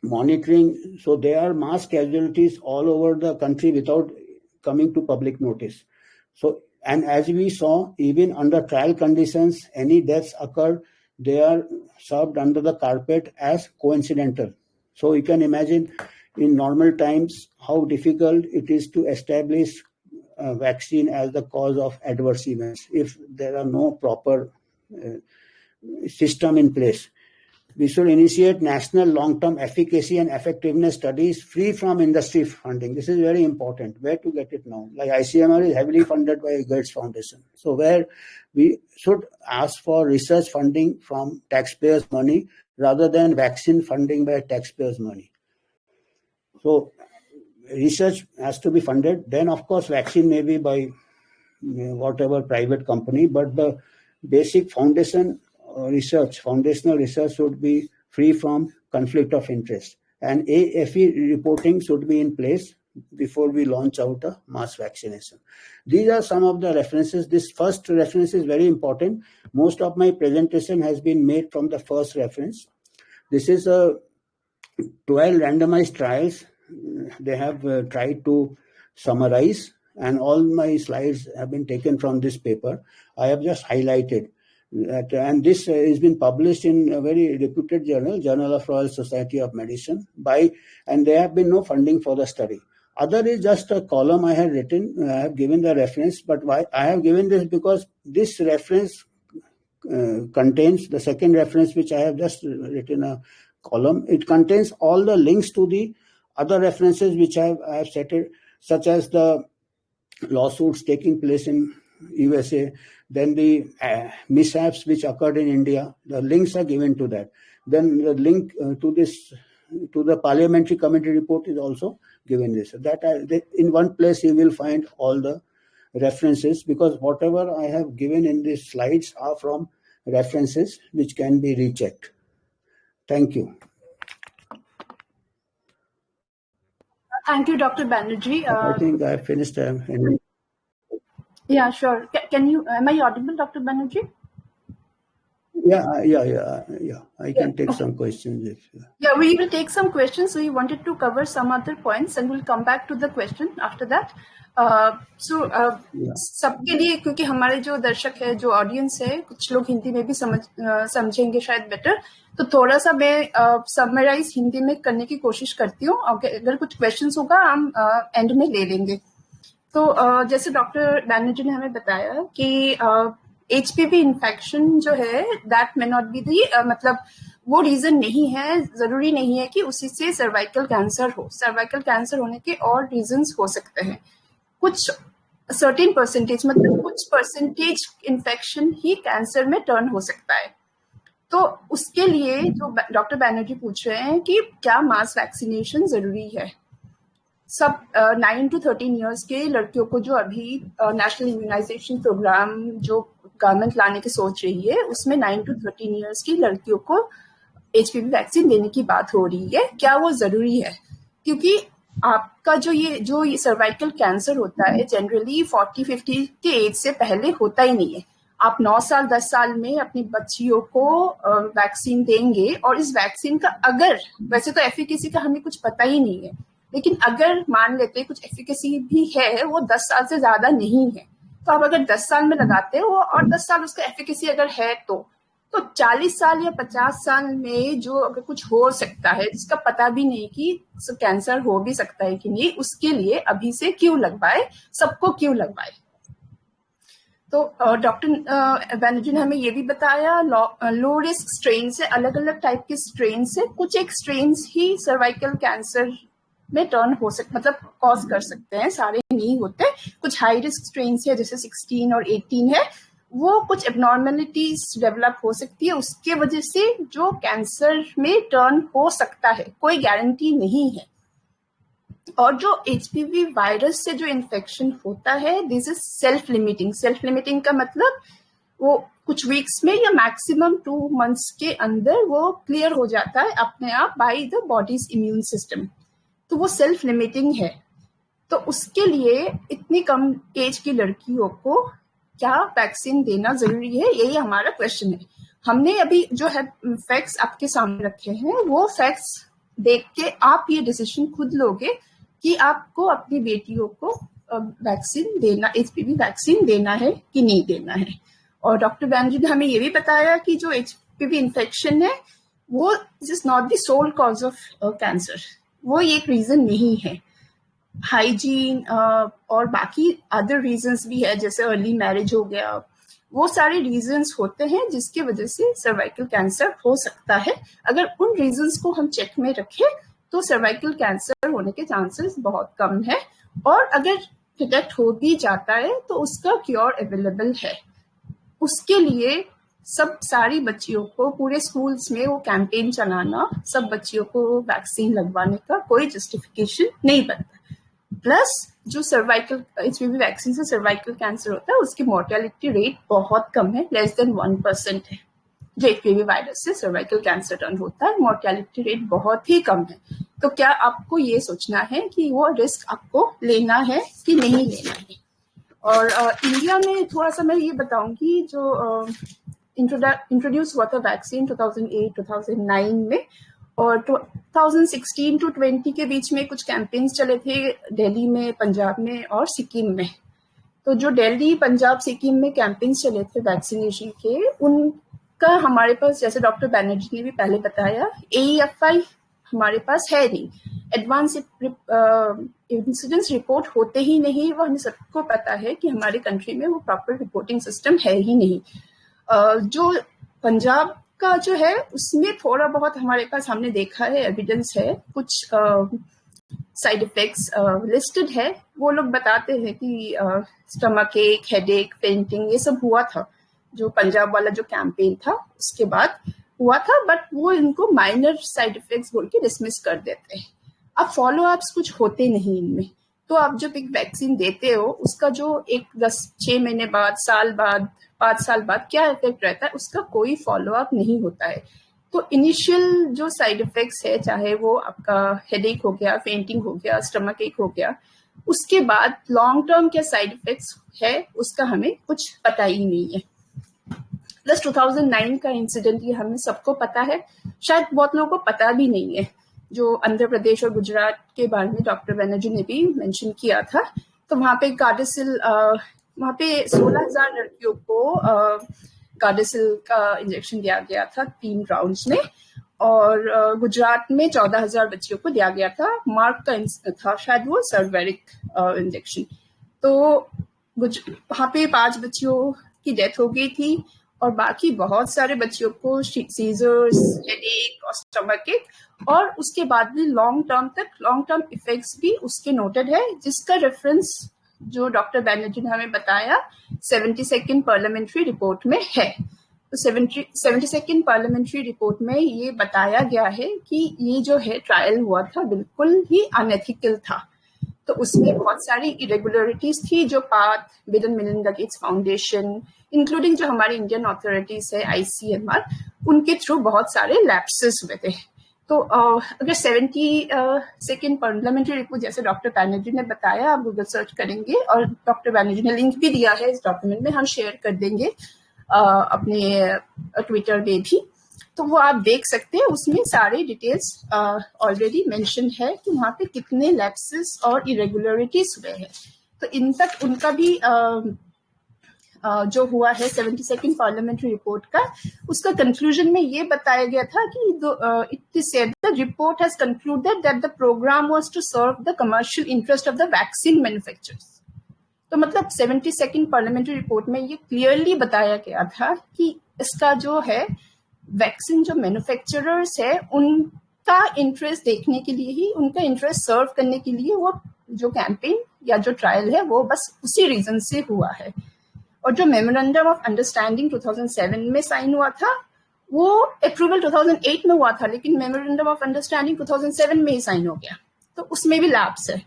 monitoring, so there are mass casualties all over the country without coming to public notice. So, and as we saw, even under trial conditions, any deaths occur, they are shoved under the carpet as coincidental. So you can imagine in normal times how difficult it is to establish a vaccine as the cause of adverse events if there are no proper system in place. We should initiate national long-term efficacy and effectiveness studies free from industry funding. This is very important. Where to get it now? Like ICMR is heavily funded by Gates Foundation. So where we should ask for research funding from taxpayers' money rather than vaccine funding by taxpayers' money. So research has to be funded. Then, of course, vaccine may be by whatever private company, but the basic foundational research should be free from conflict of interest. And AFE reporting should be in place before we launch out a mass vaccination. These are some of the references. This first reference is very important. Most of my presentation has been made from the first reference. This is a 12 randomized trials. They have tried to summarize, and all my slides have been taken from this paper. I have just highlighted that, and this has been published in a very reputed Journal of Royal Society of Medicine and there have been no funding for the study. Other is just a column I have written. I have given the reference, but why I have given this because this reference contains the second reference, which I have just written a column. It contains all the links to the other references which I have cited, such as the lawsuits taking place in USA, then the mishaps which occurred in India, the links are given to that. Then the link to the parliamentary committee report is also given this. In one place you will find all the references, because whatever I have given in these slides are from references which can be rechecked. Thank you. Thank you, Dr. Banerjee. I think I finished. Yeah, sure. Am I audible, Dr. Banerjee? Yeah. I can take some questions. Yeah, we will take some questions. We wanted to cover some other points and we'll come back to the question after that. सबके लिए, क्योंकि हमारे जो दर्शक है, जो audience है, कुछ लोग हिंदी में भी समझेंगे शायद बेटर, तो थोड़ा सा मैं समराइज हिंदी में करने की कोशिश करती हूँ. अगर कुछ क्वेश्चंस होगा हम एंड में ले लेंगे. तो जैसे डॉक्टर बैनर्जी ने हमें बताया कि HPV इन्फेक्शन जो है that may not be the, मतलब वो रीजन नहीं है, जरूरी नहीं है कि उसी से सर्वाइकल कैंसर हो. सर्वाइकल कैंसर होने के और रीजंस हो सकते हैं. कुछ सर्टेन परसेंटेज, मतलब कुछ परसेंटेज इन्फेक्शन ही कैंसर में टर्न हो सकता है. तो उसके लिए जो डॉक्टर बैनर्जी पूछ रहे हैं कि क्या मास वैक्सीनेशन जरूरी है. सब 9 to 13 ईयर्स के लड़कियों को जो अभी नेशनल इम्यूनाइजेशन प्रोग्राम जो गवर्नमेंट लाने की सोच रही है, उसमें 9 to 13 ईयर्स की लड़कियों को HPV वैक्सीन देने की बात हो रही है. क्या वो जरूरी है? क्योंकि आपका जो ये सर्वाइकल कैंसर होता है जनरली 40-50 के एज से पहले होता ही नहीं है. आप 9 साल 10 साल में अपनी बच्चियों को वैक्सीन देंगे, और इस वैक्सीन का अगर, वैसे तो एफिकेसी का हमें कुछ पता ही नहीं है, लेकिन अगर मान लेते कुछ एफिकेसी भी है, वो 10 साल से ज्यादा नहीं है. तो आप अगर 10 साल में लगाते हो और 10 साल उसका एफिकेसी अगर है, तो 40 साल या 50 साल में जो अगर कुछ हो सकता है जिसका पता भी नहीं कि कैंसर हो भी सकता है कि नहीं, उसके लिए अभी से क्यों लगवाए, सबको क्यों लगवाए. तो डॉक्टर बैनर्जी ने हमें ये भी बताया लो रिस्क स्ट्रेन से, अलग अलग टाइप के स्ट्रेन से कुछ एक स्ट्रेन ही सर्वाइकल कैंसर में टर्न हो सकते, मतलब कॉज कर सकते हैं, सारे नहीं होते. कुछ हाई रिस्क स्ट्रेन है जैसे 16 और 18 है, वो कुछ एबनॉर्मेलिटीज डेवलप हो सकती है, उसके वजह से जो कैंसर में टर्न हो सकता है, कोई गारंटी नहीं है. और जो HPV वायरस से जो इन्फेक्शन होता है, this is self limiting. Self limiting का मतलब वो कुछ वीक्स में या मैक्सिमम 2 months के अंदर वो क्लियर हो जाता है अपने आप by the bodies immune system. तो वो सेल्फ लिमिटिंग है. तो उसके लिए इतनी कम एज की लड़कियों को क्या वैक्सीन देना जरूरी है, यही हमारा क्वेश्चन है. हमने अभी जो है फैक्ट्स आपके सामने रखे हैं, वो फैक्ट्स देख के आप ये डिसीजन खुद लोगे कि आपको अपनी बेटियों को वैक्सीन देना, HPV वैक्सीन देना है कि नहीं देना है. और डॉक्टर बैनर्जी ने हमें ये भी बताया कि जो HPV इन्फेक्शन है वो is not the sole cause of cancer, वो एक रीजन नहीं है. हाइजीन और बाकी अदर रीजंस भी है, जैसे अर्ली मैरिज हो गया, वो सारे रीजंस होते हैं जिसकी वजह से सर्वाइकल कैंसर हो सकता है. अगर उन रीजंस को हम चेक में रखें तो सर्वाइकल कैंसर होने के चांसेस बहुत कम है. और अगर डिटेक्ट हो भी जाता है तो उसका क्योर अवेलेबल है. उसके लिए सारी बच्चियों को पूरे स्कूल्स में वो कैंपेन चलाना, सब बच्चियों को वैक्सीन लगवाने का कोई जस्टिफिकेशन नहीं बनता. प्लस जो सर्वाइकल HPV वैक्सीन से सर्वाइकल कैंसर होता है उसकी मोर्टेलिटी रेट बहुत कम है, लेस देन 1% है. जो HPV वायरस से सर्वाइकल कैंसर टर्न होता है, मोर्टेलिटी रेट बहुत ही कम है. तो क्या आपको ये सोचना है कि वो रिस्क आपको लेना है कि नहीं लेना है. और इंडिया में थोड़ा सा मैं ये बताऊंगी, जो इंट्रोड्यूस हुआ था वैक्सीन 2008-2009 में, और 2016 to 20 के बीच में कुछ कैंपेन्स चले थे दिल्ली में, पंजाब में और सिक्किम में. तो जो दिल्ली, पंजाब, सिक्किम में कैंपेन्स चले थे वैक्सीनेशन के, उनका हमारे पास, जैसे डॉक्टर बैनर्जी ने भी पहले बताया, AEFI हमारे पास है नहीं. एडवांस इंसिडेंस रिपोर्ट होते ही नहीं, वो हमें सबको पता है कि हमारे कंट्री में वो प्रॉपर रिपोर्टिंग सिस्टम है ही नहीं. जो पंजाब का जो है उसमें थोड़ा बहुत हमारे पास, हमने देखा है, एविडेंस है, कुछ साइड इफेक्ट्स लिस्टेड है। वो लोग बताते हैं कि स्टमक एक, हेडेक, फेंटिंग, ये सब हुआ था जो पंजाब वाला जो कैंपेन था उसके बाद हुआ था, बट वो इनको माइनर साइड इफेक्ट्स बोल के डिसमिस कर देते हैं। अब फॉलो अप्स कुछ होते नहीं इनमें, तो आप जब एक वैक्सीन देते हो उसका जो 6 महीने बाद, साल बाद, 5 साल बाद क्या इफेक्ट रहता है उसका कोई फॉलो अप नहीं होता है। तो इनिशियल जो साइड इफेक्ट्स है, चाहे वो आपका हेडेक हो गया, फेंटिंग हो गया, स्टमक एक हो गया, उसके बाद लॉन्ग टर्म क्या साइड इफेक्ट्स है उसका हमें कुछ पता ही नहीं है। प्लस 2009 का इंसिडेंट ये हमें सबको पता है, शायद बहुत लोगों को पता भी नहीं है, जो आंध्र प्रदेश और गुजरात के बारे में डॉक्टर बनर्जी ने भी मेंशन किया था। तो वहाँ पे गार्डेसिल, वहाँ पे 16,000 लड़कियों को गार्डेसिल का इंजेक्शन दिया गया था 3 राउंड्स में, और गुजरात में 14,000 बच्चियों को दिया गया था। मार्क का था शायद वो सर्वेरिक इंजेक्शन। तो वहाँ पे 5 बच्चियों की डेथ हो गई थी और बाकी बहुत सारे बच्चियों को सीजर्स, हेडेक और स्टमक एक, और उसके बाद भी लॉन्ग टर्म इफेक्ट्स भी उसके नोटेड है, जिसका रेफरेंस जो डॉक्टर बैनर्जी ने हमें बताया 72nd पार्लियामेंट्री रिपोर्ट में है। तो 72nd पार्लियामेंट्री रिपोर्ट में ये बताया गया है कि ये जो है ट्रायल हुआ था बिल्कुल ही अनएथिकल था। तो उसमें बहुत सारी इरेगुलरिटीज थी जो path, bill and Melinda Gates foundation, including जो हमारी इंडियन अथॉरिटीज है ICMR, उनके थ्रू बहुत सारे लैप्सेस हुए थे। तो अगर 72nd पार्लियामेंट्री रिपोर्ट जैसे डॉक्टर बैनर्जी ने बताया, आप गूगल सर्च करेंगे, और डॉक्टर बैनर्जी ने लिंक भी दिया है इस डॉक्यूमेंट में, हम शेयर कर देंगे अपने ट्विटर में भी, तो वो आप देख सकते हैं। उसमें सारे डिटेल्स ऑलरेडी मेंशन है कि वहाँ पे कितने लैप्सेस और इरेगुलरिटीज हुए हैं। तो इन तक उनका भी जो हुआ है 72nd पार्लियामेंट्री रिपोर्ट का, उसका कंक्लूजन में ये बताया गया था कि it is said the report has concluded that the programme was to serve the commercial interest of the vaccine manufacturers. तो मतलब 72nd पार्लियामेंट्री रिपोर्ट में ये क्लियरली बताया गया था कि इसका जो है वैक्सीन जो मैन्युफैक्चरर्स है उनका इंटरेस्ट देखने के लिए ही, उनका इंटरेस्ट सर्व करने के लिए वो जो कैंपेन या जो ट्रायल है वो बस उसी रीजन से हुआ है। और जो मेमोरेंडम ऑफ अंडरस्टैंडिंग 2007 में साइन हुआ था वो अप्रूवल 2008 में हुआ था, लेकिन मेमोरेंडम ऑफ अंडरस्टैंडिंग 2007 में ही साइन हो गया, तो उसमें भी लैप्स है।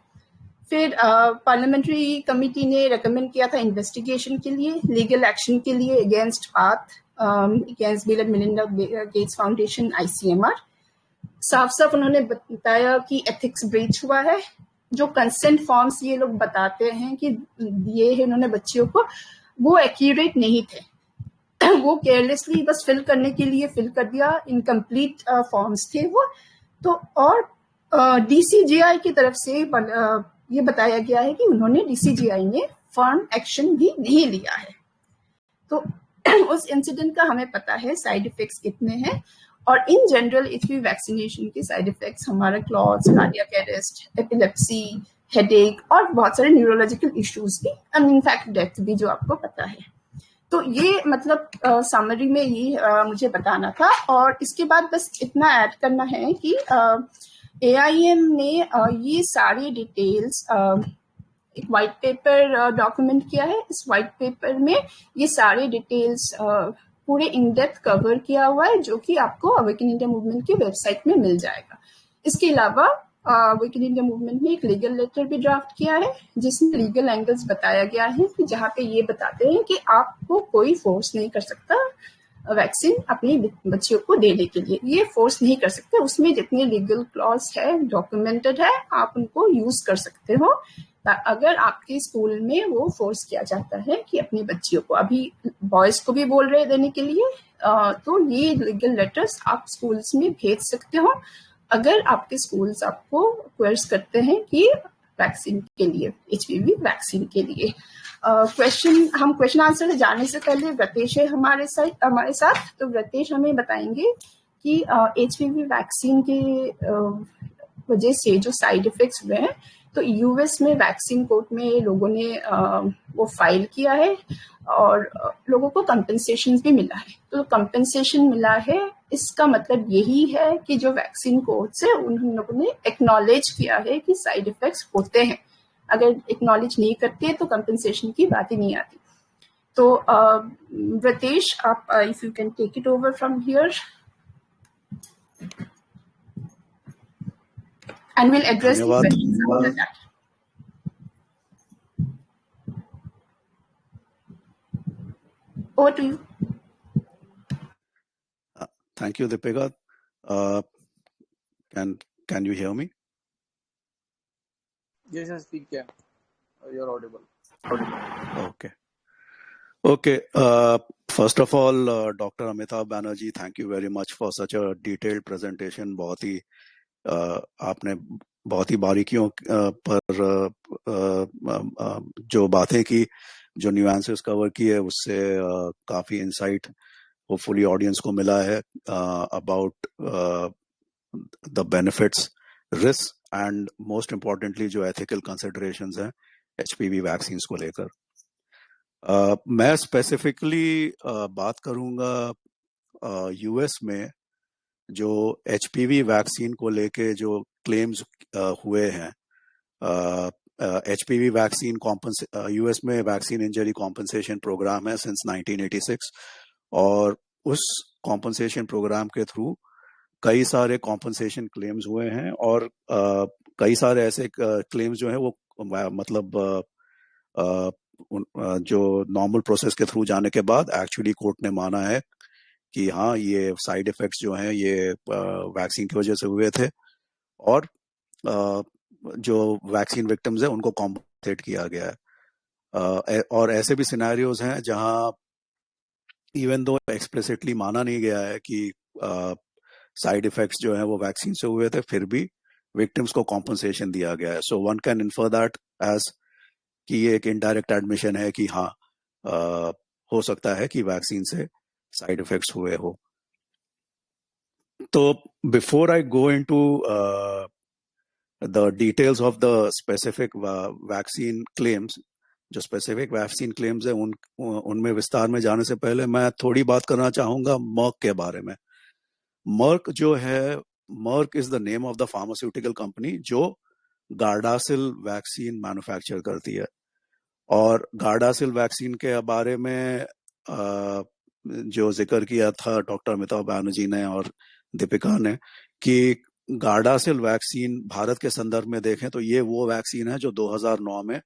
फिर पार्लियामेंट्री कमिटी ने रेकमेंड किया था इन्वेस्टिगेशन के लिए, लीगल एक्शन के लिए against path, against bill and Melinda Gates foundation, ICMR। साफ साफ उन्होंने बताया कि एथिक्स ब्रीच हुआ है। जो कंसेंट फॉर्म्स ये लोग बताते हैं कि दिए हैं उन्होंने बच्चियों को, वो एक्यूरेट नहीं थे वो केयरलेसली बस फिल करने के लिए फिल कर दिया, इनकम्प्लीट फॉर्म्स थे वो। तो और DCGI की तरफ से ये बताया गया है कि उन्होंने DCGI ने फर्म एक्शन भी नहीं लिया है। तो उस इंसिडेंट का हमें पता है साइड इफेक्ट्स कितने हैं, और इन जनरल HPV वैक्सीनेशन के साइड इफेक्ट्स हमारा clots, cardiac arrest, epilepsy, headache और बहुत सारे न्यूरोलॉजिकल इश्यूज भी, एंड इनफैक्ट डेथ भी, जो आपको पता है। तो ये मतलब समरी में ये मुझे बताना था। और इसके बाद बस इतना ऐड करना है कि AIM ने ये सारी डिटेल्स एक वाइट पेपर डॉक्यूमेंट किया है। इस वाइट पेपर में ये सारे डिटेल्स पूरे इन डेप्थ कवर किया हुआ है, जो कि आपको अवेकन इंडिया मूवमेंट की वेबसाइट में मिल जाएगा। इसके अलावा अवेकन इंडिया मूवमेंट ने एक लीगल लेटर भी ड्राफ्ट किया है, जिसमें लीगल एंगल्स बताया गया है कि जहाँ पे ये बताते हैं कि आपको कोई फोर्स नहीं कर सकता वैक्सीन अपनी बच्चियों को देने के लिए, ये फोर्स नहीं कर सकते। उसमें जितने लीगल क्लॉज है, डॉक्यूमेंटेड है, आप उनको यूज कर सकते हो अगर आपके स्कूल में वो फोर्स किया जाता है कि अपनी बच्चियों को, अभी बॉयज को भी बोल रहे देने के लिए, तो ये लीगल लेटर्स आप स्कूल्स में भेज सकते हो अगर आपके स्कूल्स आपको क्वेश्चन करते हैं कि वैक्सीन के लिए, HPV वैक्सीन के लिए। हम क्वेश्चन आंसर जाने से पहले व्रतेश है हमारे साथ। तो व्रतेश हमें बताएंगे कि HPV वैक्सीन के वजह से जो साइड इफेक्ट्स हुए हैं, तो US में वैक्सीन कोर्ट में लोगों ने वो फाइल किया है और लोगों को कंपेंसेशन भी मिला है। तो कंपेंसेशन मिला है इसका मतलब यही है कि जो वैक्सीन कोर्स है उन लोगों ने एक्नॉलेज किया है कि साइड इफेक्ट्स होते हैं. अगर एक्नॉलेज नहीं करते तो कंपनसेशन की बात ही नहीं आती. तो व्रतेश, आप if you can take it over from here and we'll address the धन्यवाद. questions after that. Over to you. Thank you, Deepika. Can you hear me? Yes, we can. You're audible. Okay. First of all, Dr. Amitabh Banerjee, thank you very much for such a detailed presentation. आपने बहुत ही बारीकियों पर जो बातें की, जो nuances cover किए, उससे काफी इंसाइट होपफुली ऑडियंस को मिला है about the benefits, risk and most importantly जो एथिकल कंसिडरेशंस हैं एचपीवी वैक्सीन्स को लेकर. मैं स्पेसिफिकली बात करूंगा यूएस में जो एचपीवी वैक्सीन को लेके जो क्लेम्स हुए हैं. एचपीवी वैक्सीन यूएस में वैक्सीन इंजरी कॉम्पनसेशन प्रोग्राम है सिंस 1986 और उस कॉम्पनसेशन प्रोग्राम के थ्रू कई सारे कॉम्पनसेशन क्लेम्स हुए हैं और कई सारे ऐसे क्लेम्स जो हैं वो मतलब जो नॉर्मल प्रोसेस के थ्रू जाने के बाद एक्चुअली कोर्ट ने माना है कि हाँ ये साइड इफेक्ट्स जो हैं ये वैक्सीन की वजह से हुए थे और जो वैक्सीन विक्टिम्स हैं उनको कॉम्पनसेट किया गया है. और ऐसे भी सिनेरियोज हैं जहां इवन दो एक्सप्लिसिटली माना नहीं गया है कि साइड इफेक्ट्स जो हैं वो वैक्सीन से हुए थे, फिर भी विक्टिम्स को कॉम्पनसेशन दिया गया है. So one can infer that as कि ये एक इनडायरेक्ट एडमिशन है कि हाँ हो सकता है कि वैक्सीन से साइड इफेक्ट्स हुए हो. तो before I go into the details of the specific vaccine claims, जो स्पेसिफिक वैक्सीन क्लेम्स है उनमें विस्तार में जाने से पहले मैं थोड़ी बात करना चाहूंगा मर्क के बारे में. मर्क जो है, Merck is the name of the pharmaceutical company जो गार्डासिल वैक्सीन मैन्युफैक्चर करती है. और गार्डासिल वैक्सीन के बारे में जो जिक्र किया था डॉक्टर अमिताभ बैनर्जी ने और दीपिका ने कि गार्डासिल वैक्सीन भारत के संदर्भ में देखें तो ये वो वैक्सीन है जो 2009 में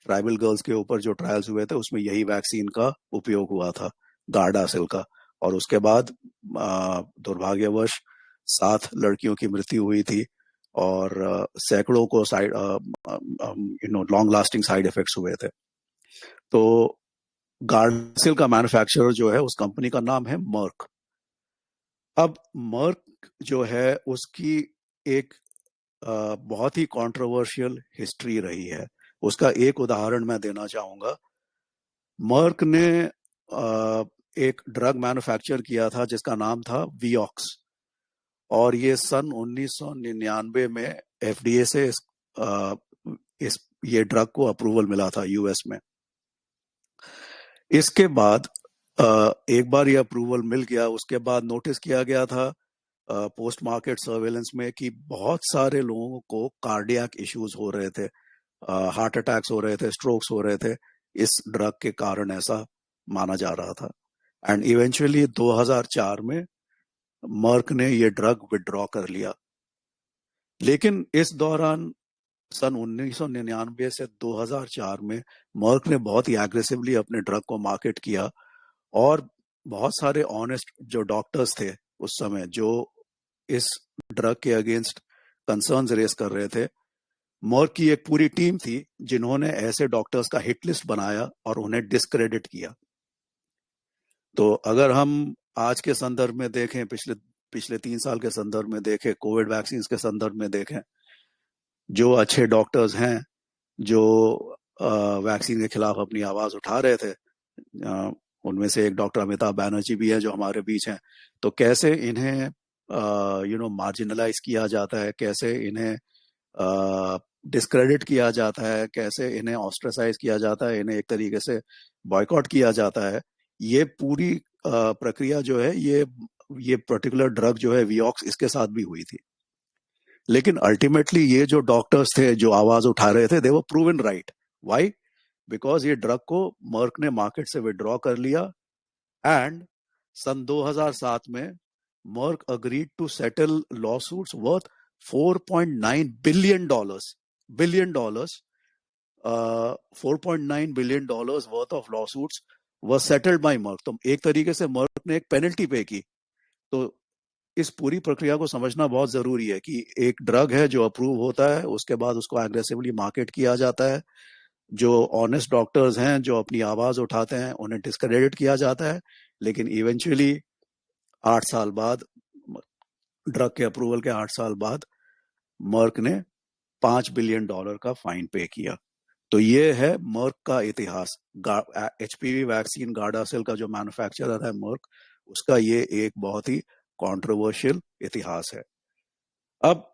ट्राइबल गर्ल्स के ऊपर जो ट्रायल्स हुए थे उसमें यही वैक्सीन का उपयोग हुआ था, गार्डासिल का. और उसके बाद दुर्भाग्यवश 7 लड़कियों की मृत्यु हुई थी और सैकड़ों को लॉन्ग लास्टिंग साइड इफेक्ट्स हुए थे. तो गार्डासिल का मैन्युफैक्चरर जो है उस कंपनी का नाम है मर्क. अब मर्क जो है उसकी एक बहुत ही कंट्रोवर्शियल हिस्ट्री रही है. उसका एक उदाहरण मैं देना चाहूंगा. मर्क ने एक ड्रग मैन्युफैक्चर किया था जिसका नाम था विऑक्स और ये सन 1999 में एफडीए से ये ड्रग को अप्रूवल मिला था यूएस में. इसके बाद एक बार ये अप्रूवल मिल गया, उसके बाद नोटिस किया गया था पोस्ट मार्केट सर्वेलेंस में कि बहुत सारे लोगों को कार्डियक इश्यूज हो रहे थे, हार्ट अटैक्स हो रहे थे, स्ट्रोक्स हो रहे थे इस ड्रग के कारण, ऐसा माना जा रहा था. एंड इवेंचुअली 2004 में मर्क ने ये ड्रग विड्रॉ कर लिया. लेकिन इस दौरान सन 1999 से 2004 में मर्क ने बहुत ही एग्रेसिवली अपने ड्रग को मार्केट किया और बहुत सारे ऑनेस्ट जो डॉक्टर्स थे उस समय जो इस ड्रग के अगेंस्ट कंसर्न्स रेस कर रहे थे, मर्क की एक पूरी टीम थी जिन्होंने ऐसे डॉक्टर्स का हिट लिस्ट बनाया और उन्हें डिस्क्रेडिट किया. तो अगर हम आज के संदर्भ में देखें, पिछले 3 साल के संदर्भ में देखें, कोविड वैक्सीन के संदर्भ में देखें, जो अच्छे डॉक्टर्स हैं जो वैक्सीन के खिलाफ अपनी आवाज उठा रहे थे, उनमें से एक डॉक्टर अमिताभ बैनर्जी भी है जो हमारे बीच हैं, तो कैसे इन्हें मार्जिनलाइज किया जाता है, कैसे इन्हें डिस्क्रेडिट किया जाता है, कैसे इन्हें ऑस्ट्रेसाइज किया जाता है, इन्हें एक तरीके से बॉयकॉट किया जाता है. ये पूरी प्रक्रिया जो है ये ये पर्टिकुलर ड्रग जो है वियोक्स, इसके साथ भी हुई थी। लेकिन अल्टीमेटली ये जो डॉक्टर्स थे जो आवाज उठा रहे थे, they were proven right. Why? Because ये ड्रग को मर्क ने मार्केट से विड्रॉ कर लिया, एंड सन 2007 में Merck agreed to settle lawsuits worth $4.9 billion, billion dollars, 4.9 billion dollars worth of lawsuits were settled by Merck. तो एक तरीके से मर्क ने एक पेनल्टी पे की। तो इस पूरी प्रक्रिया को समझना बहुत जरूरी है कि एक ड्रग है जो अप्रूव होता है, उसके बाद उसको एग्रेसिवली मार्केट किया जाता है, जो ऑनेस्ट डॉक्टर्स हैं जो अपनी आवाज उठाते हैं उन्हें डिस्क्रेडिट किया जाता है, लेकिन इवेंचुअली 8 साल बाद, ड्रग के अप्रूवल के 8 साल बाद, मर्क ने $5 बिलियन का फाइन पे किया। तो ये है मर्क का इतिहास। एचपीवी वैक्सीन गार्डासिल का जो मैन्युफैक्चरर है मर्क, उसका ये एक बहुत ही कंट्रोवर्शियल इतिहास है। अब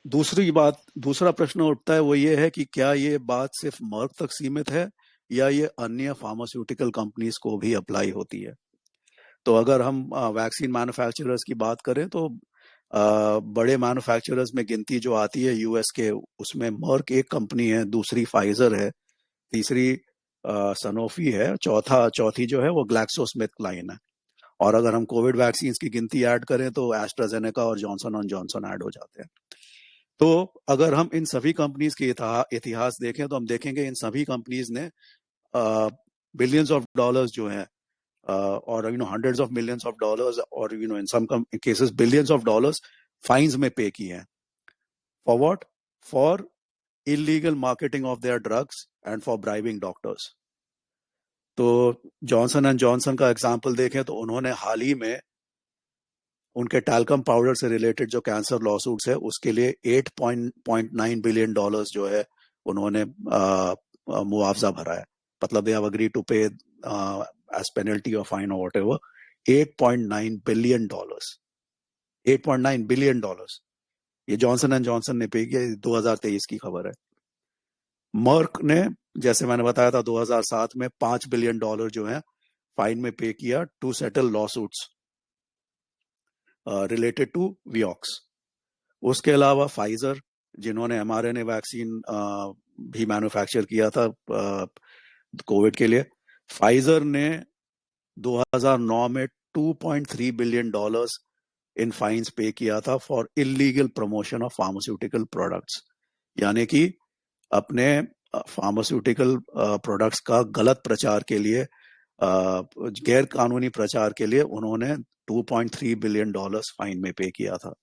दूसरा प्रश्न उठता है, वो ये है कि क्या ये बात सिर्फ मर्क तक सीमित है या ये अन्य फार्मास्यूटिकल कंपनीज को भी अप्लाई होती है। तो अगर हम वैक्सीन मैन्युफैक्चरर्स की बात करें तो बड़े मैन्युफैक्चरर्स में गिनती जो आती है यूएस के, उसमें मर्क एक कंपनी है, दूसरी फाइजर है, तीसरी सनोफी है, चौथी जो है वो ग्लैक्सोस्मिथक्लाइन है। और अगर हम कोविड वैक्सीन की गिनती ऐड करें तो एस्ट्राजेनेका और जॉनसन एंड जॉनसन ऐड हो जाते हैं। तो अगर हम इन सभी कंपनीज के इतिहास देखें तो हम देखेंगे इन सभी कंपनीज ने बिलियंस ऑफ डॉलर्स जो हैं, और hundreds of millions of dollars, और in some cases billions of dollars fines में पे किए हैं। For what? For illegal marketing of their drugs and for bribing doctors. तो जॉनसन एंड जॉनसन का example देखें तो उन्होंने हाल ही में उनके टैल्कम पाउडर से रिलेटेड जो कैंसर लॉसूट्स है उसके लिए $8.9 बिलियन जो है उन्होंने मुआवजा भरा है। मतलब दे हैव अग्रीड टू पे एज पेनल्टी और फाइन और व्हाटएवर $8.9 बिलियन, $8.9 बिलियन ये जॉनसन एंड जॉनसन ने पे किया। 2023 की खबर है। मर्क ने, जैसे मैंने बताया था, 2007 में $5 बिलियन जो है फाइन में पे किया to settle lawsuits related to Vioxx. उसके अलावा फाइजर, जिन्होंने mRNA वैक्सीन भी मैन्युफैक्चर किया था कोविड के लिए, फाइजर ने 2009 में $2.3 बिलियन इन फाइन्स पे किया था for illegal promotion of pharmaceutical products. यानी कि अपने फार्मास्यूटिकल प्रोडक्ट्स का गलत प्रचार के लिए, गैर कानूनी प्रचार के लिए उन्होंने $2.3 बिलियन फाइन में पे किया था।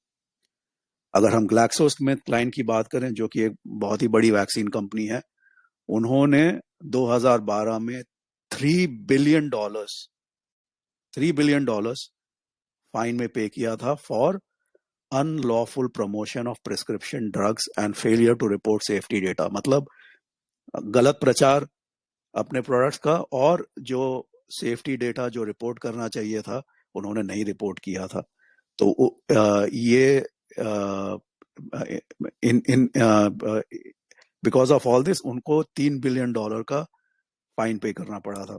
अगर हम ग्लैक्सोस्मिथक्लाइन की बात करें, जो कि एक बहुत ही बड़ी वैक्सीन कंपनी है, उन्होंने 2012 में $3 बिलियन फाइन में पे किया था for unlawful promotion of prescription drugs and failure to report safety data. मतलब गलत प्रचार अपने प्रोडक्ट्स का, और जो सेफ्टी डेटा जो रिपोर्ट करना चाहिए था उन्होंने नहीं रिपोर्ट किया था। तो ये बिकॉज ऑफ ऑल दिस उनको $3 बिलियन का फाइन पे करना पड़ा था।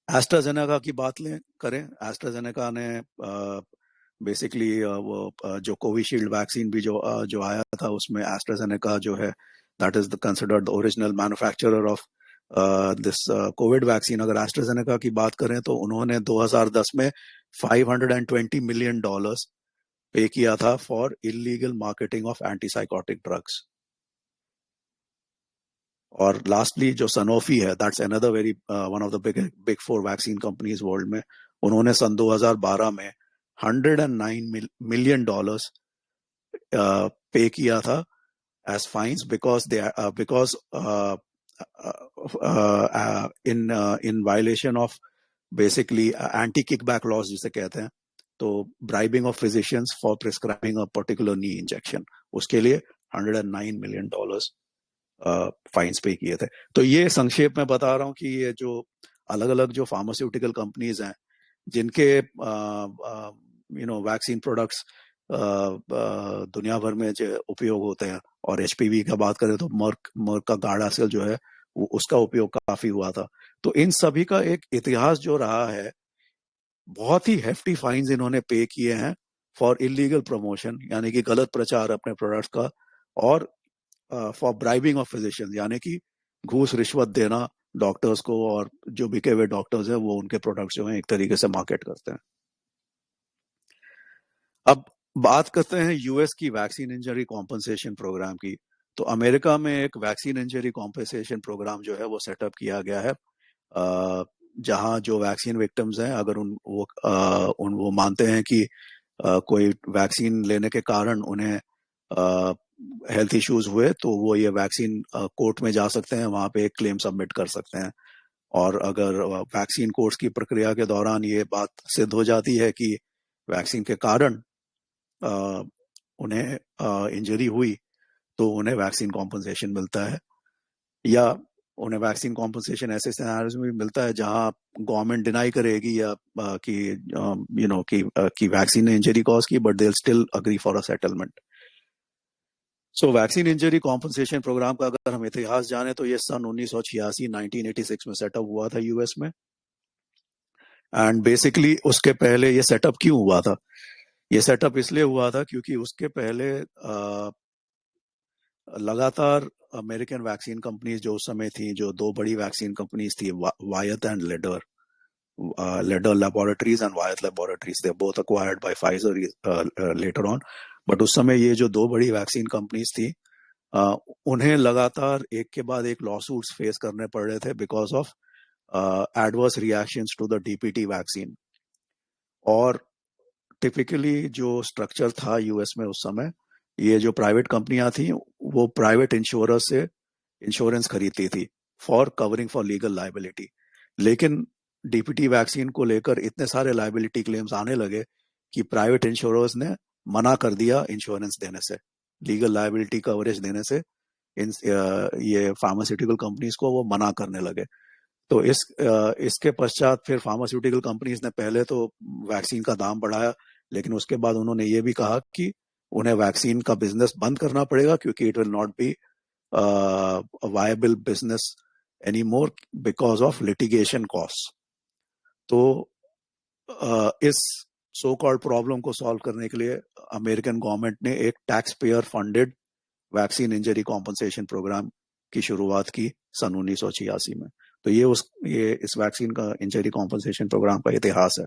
एस्ट्राजेनेका की बात करें, एस्ट्राजेनेका ने बेसिकली वो जो कोविशील्ड वैक्सीन भी जो आया था, उसमें एस्ट्राजेनेका जो है that is considered the original manufacturer of this Covid vaccine. अगर एस्ट्राजेनेका की बात करें तो उन्होंने 2010 में $520 मिलियन पे किया था for illegal marketing of antipsychotic drugs. और लास्टली जो सनोफी है, that's another very one of the big 4 vaccine companies world में, उन्होंने सन 2012 में $109 मिलियन पे किया था as fines because in violation of basically anti-kickback laws जिसे कहते हैं। तो bribing of physicians for prescribing a particular knee injection, उसके लिए $109 मिलियन फाइन्स पे किए थे। तो ये संक्षेप में बता रहा हूँ कि ये जो अलग अलग जो फार्मास्यूटिकल कंपनीज हैं जिनके वैक्सीन प्रोडक्ट्स दुनिया भर में जो उपयोग होते हैं, और एचपीवी का बात करें तो मर्क का गार्डासिल जो है उसका उपयोग काफी हुआ था। तो इन सभी का एक इतिहास जो रहा है बहुत ही हेफ्टी फाइन्स इन्होंने पे किए हैं फॉर इलीगल प्रमोशन, यानी कि गलत प्रचार अपने प्रोडक्ट्स का, और फॉर ब्राइबिंग ऑफ फिजिशियंस, यानी कि घूस रिश्वत देना डॉक्टर्स को, और जो बिके हुए डॉक्टर्स हैं वो उनके प्रोडक्ट्स जो हैं एक तरीके से मार्केट करते हैं। अब बात करते हैं यूएस की वैक्सीन इंजरी कॉम्पनसेशन प्रोग्राम की। तो अमेरिका में एक वैक्सीन इंजरी कॉम्पनसेशन प्रोग्राम जो है वो सेटअप किया गया है, जहां जो वैक्सीन विक्टिम्स हैं, अगर वो मानते हैं कि कोई वैक्सीन लेने के कारण उन्हें हेल्थ इश्यूज हुए, तो वो ये वैक्सीन कोर्ट में जा सकते हैं, वहां पे एक क्लेम सबमिट कर सकते हैं। और अगर वैक्सीन कोर्स की प्रक्रिया के दौरान ये बात सिद्ध हो जाती है कि वैक्सीन के कारण उन्हें इंजरी हुई, तो उन्हें वैक्सीन कॉम्पनसेशन मिलता है। या उन्हें वैक्सीन कॉम्पनसेशन ऐसे सिनेरियोज में भी मिलता है जहां गवर्नमेंट डिनाई करेगी या कि वैक्सीन ने इंजरी कॉज की, but they will still agree for a settlement. So vaccine injury compensation programme का अगर हम इतिहास जाने तो ये सन 1986 में सेटअप हुआ था यूएस में। एंड बेसिकली उसके पहले ये सेटअप क्यों हुआ था? ये सेटअप इसलिए हुआ था क्योंकि उसके पहले लगातार अमेरिकन वैक्सीन कंपनीज जो उस समय थी, जो दो बड़ी वैक्सीन कंपनीज थी, Wyeth and Lederle Laboratories and Wyeth Laboratories, they both acquired by Pfizer later on, but उस समय ये जो दो बड़ी वैक्सीन कंपनीज थी, उन्हें लगातार एक के बाद एक लॉसूट्स फेस करने पड़ रहे थे because of adverse reactions to the DPT vaccine. और टिपिकली जो स्ट्रक्चर था यूएस में उस समय, ये जो प्राइवेट कंपनियां थी वो प्राइवेट इंश्योरर से इंश्योरेंस खरीदती थी for covering for legal liability. लेकिन डीपीटी वैक्सीन को लेकर इतने सारे लाइबिलिटी क्लेम्स आने लगे कि प्राइवेट इंश्योरर्स ने मना कर दिया इंश्योरेंस देने से, लीगल लाइबिलिटी कवरेज देने से ये फार्मास्यूटिकल कंपनीज को वो मना करने लगे। तो इसके पश्चात फिर फार्मास्यूटिकल कंपनीज ने पहले तो वैक्सीन का दाम बढ़ाया, लेकिन उसके बाद उन्होंने ये भी कहा कि उन्हें वैक्सीन का बिजनेस बंद करना पड़ेगा क्योंकि it will not be viable business any more because of litigation cost. तो इस सो कॉल्ड प्रॉब्लम को सॉल्व करने के लिए अमेरिकन गवर्नमेंट ने एक tax payer funded vaccine injury compensation programme की शुरुआत की सन 1986 में। तो ये इस वैक्सीन का इंजरी कॉम्पनसेशन प्रोग्राम का इतिहास है।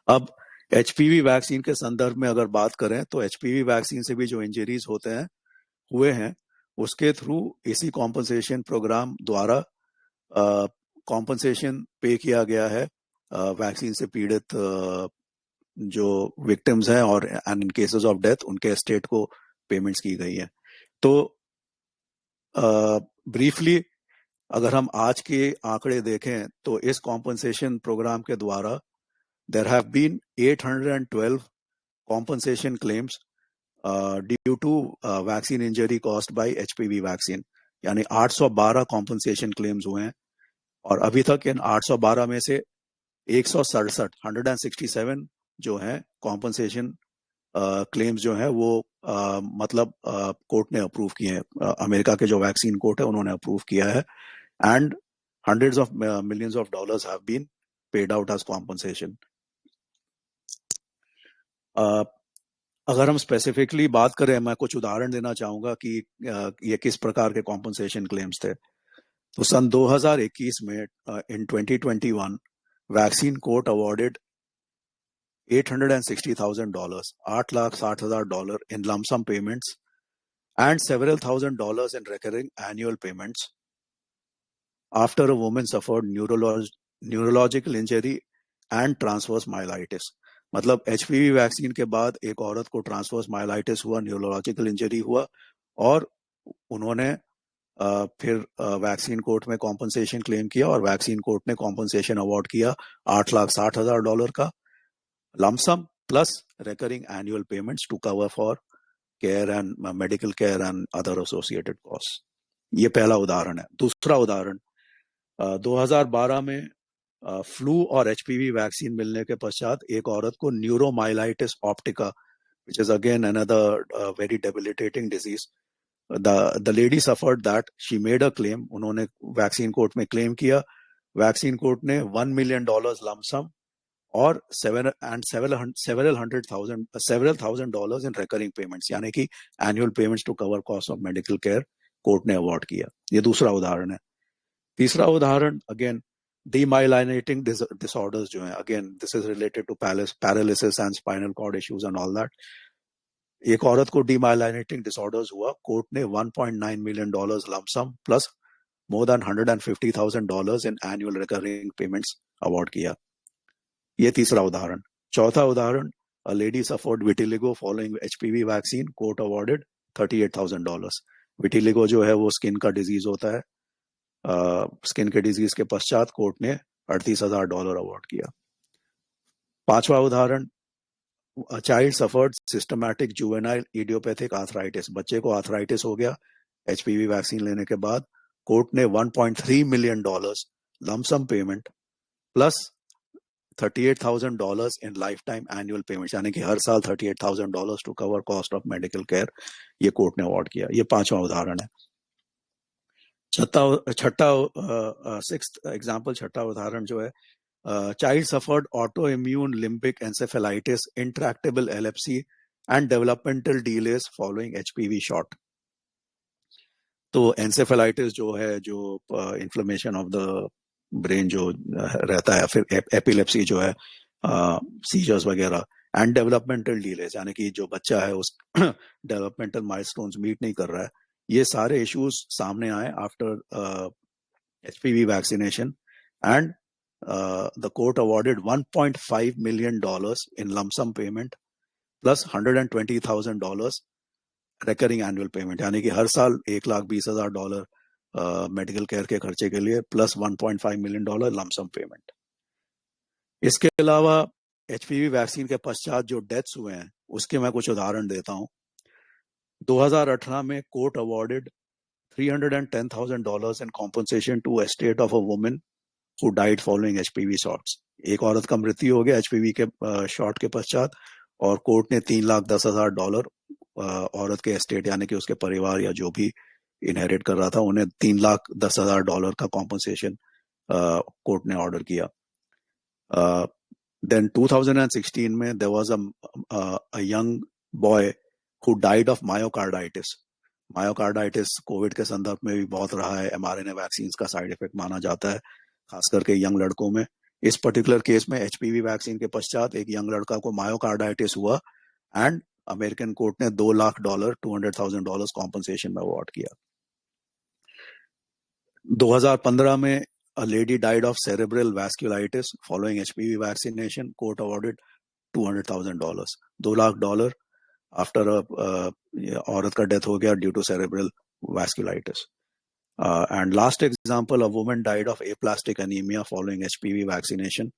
अब एचपीवी वैक्सीन के संदर्भ में अगर बात करें तो एचपीवी वैक्सीन से भी जो इंजरीज हुए हैं उसके थ्रू इसी कॉम्पनसेशन प्रोग्राम द्वारा कॉम्पनसेशन पे किया गया है वैक्सीन से पीड़ित जो विक्टिम्स हैं, और इन केसेस ऑफ डेथ उनके एस्टेट को पेमेंट्स की गई है। तो ब्रीफली अगर हम आज के आंकड़े देखें तो इस कॉम्पनसेशन प्रोग्राम के द्वारा there have been 812 compensation claims due to vaccine injury caused by HPV vaccine, यानी 812 कॉम्पनसेशन क्लेम्स हुए हैं। और अभी तक इन 812 में से 167 जो है कॉम्पनसेशन क्लेम्स जो है वो मतलब कोर्ट ने अप्रूव किए हैं, अमेरिका के जो वैक्सीन कोर्ट है उन्होंने अप्रूव किया है, and hundreds of millions of dollars have been paid out as compensation. अगर हम स्पेसिफिकली बात करें, मैं कुछ उदाहरण देना चाहूंगा कि ये किस प्रकार के कॉम्पनसेशन क्लेम्स थे। तो सन 2021 में इन 2021 vaccine court awarded $860,000, $8,60,000 in lump sum payments and several $1,000s in recurring annual payments after a woman suffered neurological injury and transverse myelitis. मतलब एचपीवी वैक्सीन के बाद एक औरत को ट्रांसवर्स माइलाइटिस हुआ, न्यूरोलॉजिकल इंजरी हुआ, और उन्होंने फिर वैक्सीन कोर्ट में कॉम्पनसेशन क्लेम किया और वैक्सीन कोर्ट ने कॉम्पनसेशन अवार्ड किया $8,60,000 का lump sum plus recurring annual payments to cover for care and medical care and other associated cost. ये पहला उदाहरण है। दूसरा उदाहरण 2012 में फ्लू और एचपीवी वैक्सीन मिलने के पश्चात एक औरत को neuromyelitis optica, which is again another very debilitating disease, the lady suffered that. She made a claim. उन्होंने वैक्सीन कोर्ट में क्लेम किया। वैक्सीन कोर्ट ने $1 million लमसम और several thousand dollars in recurring payments, यानी कि annual payments to cover cost of medical care court ने award किया. ये दूसरा उदाहरण है. तीसरा उदाहरण अगेन demyelinating disorders जो है, again this is related to paralysis and spinal cord issues and all that. एक औरत को demyelinating disorders हुआ, कोर्ट ने $1.9 million lump sum plus more than $150,000 in annual recurring payments award किया. ये तीसरा उदाहरण. चौथा उदाहरण, a lady suffered vitiligo following HPV vaccine, court awarded $38,000. Vitiligo जो है वो स्किन का डिजीज होता है. स्किन के डिजीज के पश्चात कोर्ट ने $38,000 अवार्ड किया. पांचवा उदाहरण, a child suffered systematic juvenile idiopathic arthritis. बच्चे को आर्थराइटिस हो गया HPV वैक्सीन लेने के बाद. कोर्ट ने $1.3 million lump sum payment plus $38,000 in lifetime annual payments, यानी कि हर साल $38,000 to cover cost of medical care, ये कोर्ट ने अवार्ड किया. ये पांचवा उदाहरण है. छठा उदाहरण जो है, child suffered autoimmune limbic encephalitis, intractable epilepsy and developmental delays following HPV shot. तो एंसेफेलाइटिस जो है, जो इन्फ्लेमेशन ऑफ द ब्रेन जो रहता है, फिर एपिलेप्सी जो है, सीजर्स वगैरह, एंड डेवलपमेंटल डिलेज, यानी कि जो बच्चा है उस डेवलपमेंटल माइलस्टोन्स मीट नहीं कर रहा है. ये सारे इश्यूज सामने आए after HPV vaccination, and the court awarded $1.5 million in lump sum payment plus $120,000 recurring annual payment, यानी कि हर साल $1,20,000 मेडिकल केयर के खर्चे के लिए plus $1.5 million lump sum payment. इसके अलावा HPV वैक्सीन के पश्चात जो डेथ्स हुए हैं उसके मैं कुछ उदाहरण देता हूं. 2018 में court awarded $310,000 in compensation to estate of a woman who died following HPV shots. एक औरत का मृत्यु हो गया HPV के शॉट के पश्चात, और कोर्ट ने $310,000 औरत के एस्टेट यानी कि उसके परिवार या जो भी इनहेरिट कर रहा था उन्हें $310,000 का कॉम्पनसेशन कोर्ट ने ऑर्डर किया. देन 2016 में there was a young boy who died of myocarditis. Myocarditis covid के संदर्भ में भी बहुत रहा है, mRNA वैक्सीन का साइड इफेक्ट माना जाता है, खास करके यंग लड़कों में. इस पर्टिकुलर केस में HPV वैक्सीन के पश्चात एक यंग लड़का को मायोकार्डाइटिस हुआ एंड अमेरिकन कोर्ट ने $200,000 $200,000 कॉम्पनसेशन में अवार्ड किया. 2015 में a lady died of cerebral vasculitis following HPV vaccination. Court awarded $200,000, $200,000 after औरत का डेथ हो गया due to cerebral vasculitis. And last example, a woman died of aplastic anemia following HPV vaccination,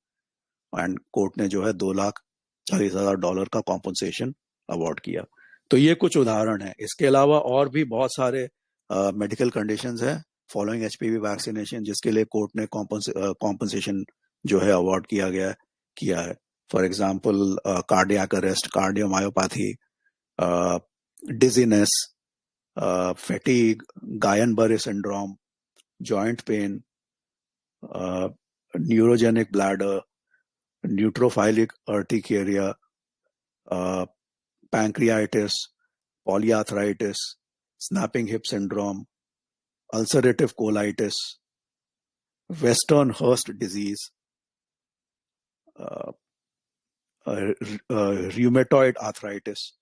and court ने जो है $240,000 का compensation award किया. तो ये कुछ उदाहरण है. इसके अलावा और भी बहुत सारे मेडिकल कंडीशंस हैं फॉलोइंग HPV वैक्सीनेशन जिसके लिए कोर्ट ने कॉम्पनसेशन जो है अवार्ड किया है. For example cardiac arrest, cardiomyopathy, dizziness, fatigue, Guillain-Barré syndrome, joint pain, neurogenic bladder, neutrophilic urticaria, pancreatitis, polyarthritis, snapping hip syndrome, ulcerative colitis, Western-Hurst disease, rheumatoid arthritis.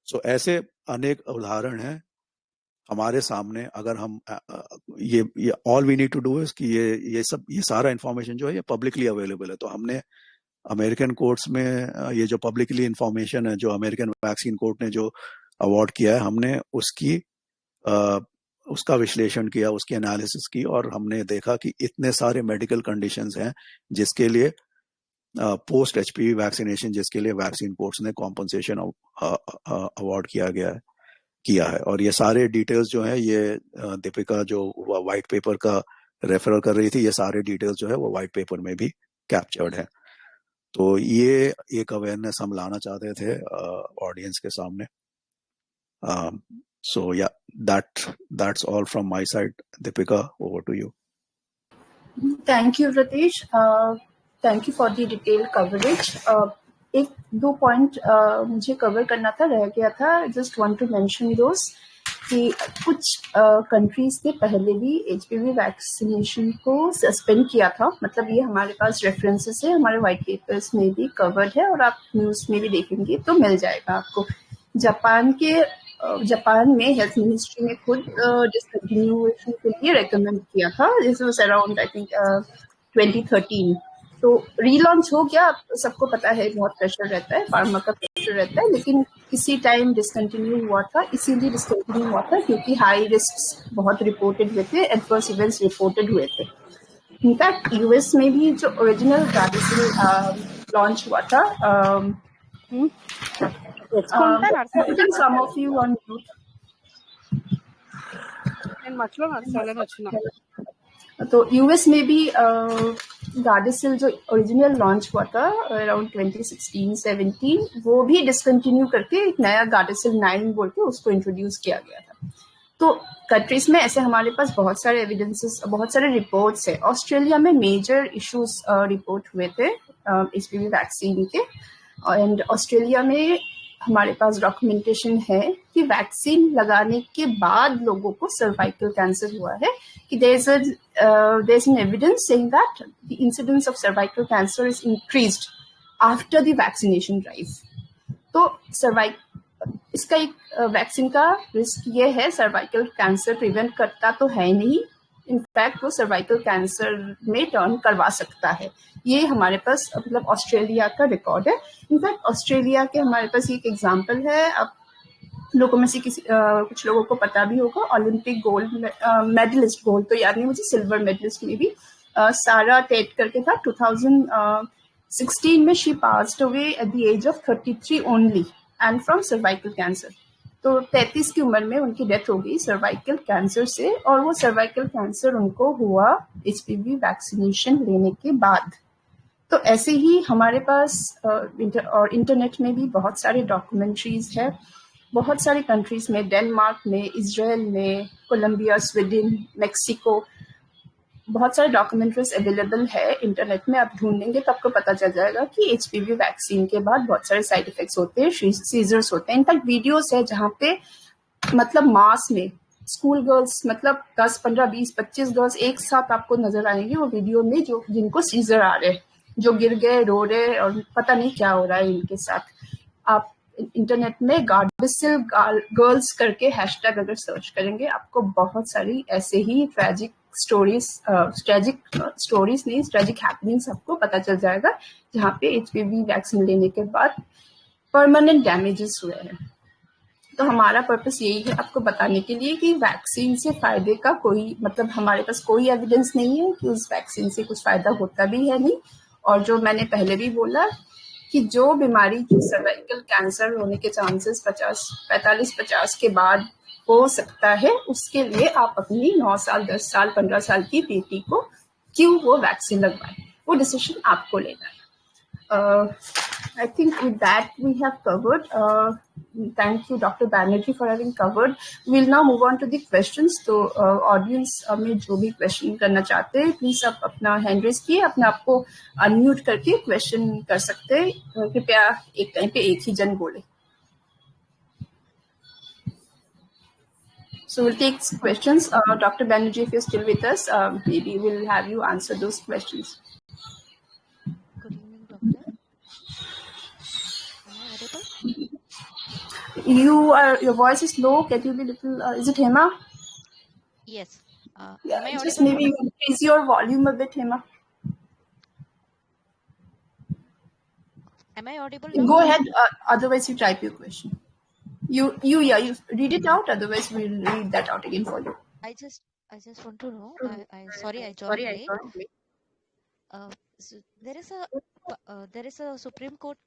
So ऐसे अनेक उदाहरण हैं हमारे सामने. अगर हम ये all we need to do is कि ये सारा इंफॉर्मेशन जो है ये पब्लिकली अवेलेबल है. तो हमने अमेरिकन कोर्ट्स में ये जो पब्लिकली इंफॉर्मेशन है जो अमेरिकन वैक्सीन कोर्ट ने जो अवार्ड किया है, हमने उसका विश्लेषण किया, उसकी एनालिसिस की, और हमने देखा कि इतने सारे मेडिकल कंडीशंस हैं जिसके लिए पोस्ट HPV वैक्सीनेशन जिसके लिए वैक्सीन कोर्ट्स ने कॉम्पनसेशन अवार्ड किया है. और ये सारे डिटेल्स जो है ये दीपिका जो व्हाइट पेपर का रेफर कर रही थी, ये सारे डिटेल्स जो है वो व्हाइट पेपर में भी कैप्चर्ड है. तो ये एक अवेयरनेस हम लाना चाहते थे ऑडियंस के सामने. सो या that's all from my side. Deepika, over to you. Thank you, Ritesh. Thank you for the detail coverage. एक दो पॉइंट मुझे कवर करना था, रह गया था. जस्ट वांट टू मेंशन दोस कि कुछ कंट्रीज ने पहले भी HPV वैक्सीनेशन को सस्पेंड किया था. मतलब ये हमारे पास रेफरेंसेस है, हमारे व्हाइट पेपर्स में भी कवर्ड है और आप न्यूज में भी देखेंगे तो मिल जाएगा आपको. जापान में हेल्थ मिनिस्ट्री ने खुद डिसकंटिन्यूएशन के लिए रेकमेंड किया था. This was around I think 2013. तो रीलॉन्च हो गया. सबको पता है बहुत प्रेशर रहता है, फार्मा का प्रेशर रहता है, लेकिन किसी टाइम डिसकंटिन्यू हुआ था. इसीलिए डिसकंटिन्यू हुआ था क्योंकि हाई रिस्क बहुत रिपोर्टेड हुए थे, एडवर्स इवेंट्स रिपोर्टेड हुए थे. इनफैक्ट यूएस में भी जो ओरिजिनल गार्डेसिल लॉन्च हुआ था, some of you on mute. तो यूएस में भी गार्डेसिल जो ओरिजिनल लॉन्च हुआ था अराउंड 2016-17, वो भी डिसकंटिन्यू करके एक नया गार्डेसिल 9 बोल के उसको इंट्रोड्यूस किया गया था. तो कंट्रीज में ऐसे हमारे पास बहुत सारे एविडेंसेस, बहुत सारे रिपोर्ट्स है. ऑस्ट्रेलिया में मेजर इश्यूज रिपोर्ट हुए थे HPV वैक्सीन के. एंड ऑस्ट्रेलिया में हमारे पास डॉक्यूमेंटेशन है कि वैक्सीन लगाने के बाद लोगों को सर्वाइकल कैंसर हुआ है. कि there is an evidence saying that the incidence of cervical cancer is increased after the vaccination drive. तो इसका एक वैक्सीन का रिस्क ये है, सर्वाइकल कैंसर प्रिवेंट करता तो है नहीं, इनफैक्ट वो सर्वाइकल कैंसर में टर्न करवा सकता है. ये हमारे पास मतलब ऑस्ट्रेलिया का रिकॉर्ड है. इनफैक्ट ऑस्ट्रेलिया के हमारे पास एक एग्जांपल है. अब लोगों में से कुछ लोगों को पता भी होगा, ओलंपिक गोल्ड मेडलिस्ट, गोल्ड तो याद नहीं मुझे, सिल्वर मेडलिस्ट में भी सारा टेट करके था. 2016 में she passed away at the age of 33 only and from cervical cancer. तो 33 की उम्र में उनकी डेथ हो गई सर्वाइकल कैंसर से, और वो सर्वाइकल कैंसर उनको हुआ HPV वैक्सीनेशन लेने के बाद. तो ऐसे ही हमारे पास और इंटरनेट में भी बहुत सारे डॉक्यूमेंट्रीज है. बहुत सारे कंट्रीज में, डेनमार्क में, इजराइल में, कोलंबिया, स्वीडन, मेक्सिको, बहुत सारे डॉक्यूमेंट्रीज अवेलेबल है इंटरनेट में. आप ढूंढेंगे तो आपको पता चल जाएगा कि HPV वैक्सीन के बाद बहुत सारे साइड इफेक्ट्स होते हैं, सीजर्स होते हैं. इनफैक्ट वीडियोस है जहाँ पे मतलब मास में स्कूल गर्ल्स, मतलब 10, 15, 20, 25 गर्ल्स एक साथ आपको नजर आएंगे वो वीडियो में, जो जिनको सीजर आ रहे हैं, जो गिर गए, रो रहे और पता नहीं क्या हो रहा है इनके साथ. आप इंटरनेट में गार्डेसिल गर्ल्स करके हैशटैग अगर सर्च करेंगे, आपको बहुत सारी ऐसे ही ट्रेजिक हैपनिंग्स आपको पता चल जाएगा, जहाँ पे HPV वैक्सीन लेने के बाद परमानेंट डैमेजेस हुए हैं. तो हमारा पर्पस यही है आपको बताने के लिए कि वैक्सीन से फायदे का कोई मतलब हमारे पास कोई एविडेंस नहीं है कि उस वैक्सीन से कुछ फायदा होता भी है नहीं. और जो मैंने पहले भी बोला कि जो बीमारी की सर्वाइकल कैंसर होने के चांसेस 45-50 के बाद हो सकता है, उसके लिए आप अपनी 9 साल, 10 साल, 15 साल की बेटी को क्यों वो वैक्सीन लगवाएं, वो डिसीजन आपको लेना है. I think with that we have covered. Thank you, Dr. Banerjee, for having covered. We'll now move on to the questions. तो audience में जो भी question करना चाहते हैं, please आप अपना hand raise किए, अपने आप को unmute करके question कर सकते हैं. कृपया एक टाइम पे एक ही जन बोले. So we'll take questions. Dr. Banerjee, if you're still with us, maybe we'll have you answer those questions. Your voice is low. Can you be little? Is it Hema? Yes. Yeah, just maybe increase your volume a bit, Hema. Am I audible? Go ahead. Otherwise, you type your question. You read it out. Otherwise, we'll read that out again for you. I just want to know. Sorry, I joined late. So there is a Supreme Court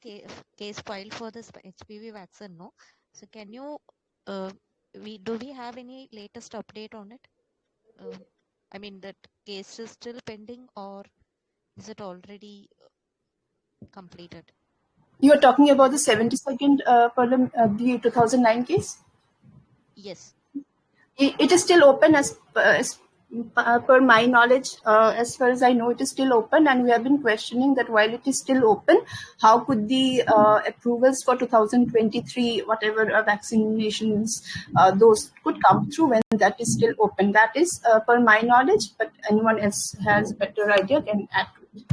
case filed for this HPV vaccine, no? So can you do we have any latest update on it? I mean, that case is still pending, or is it already completed? You are talking about the 72nd the 2009 case? Yes. It is still open as per my knowledge, as far as I know, it is still open, and we have been questioning that while it is still open, how could the approvals for 2023, whatever vaccinations, those could come through when that is still open. That is per my knowledge, but anyone else has better idea can add to it.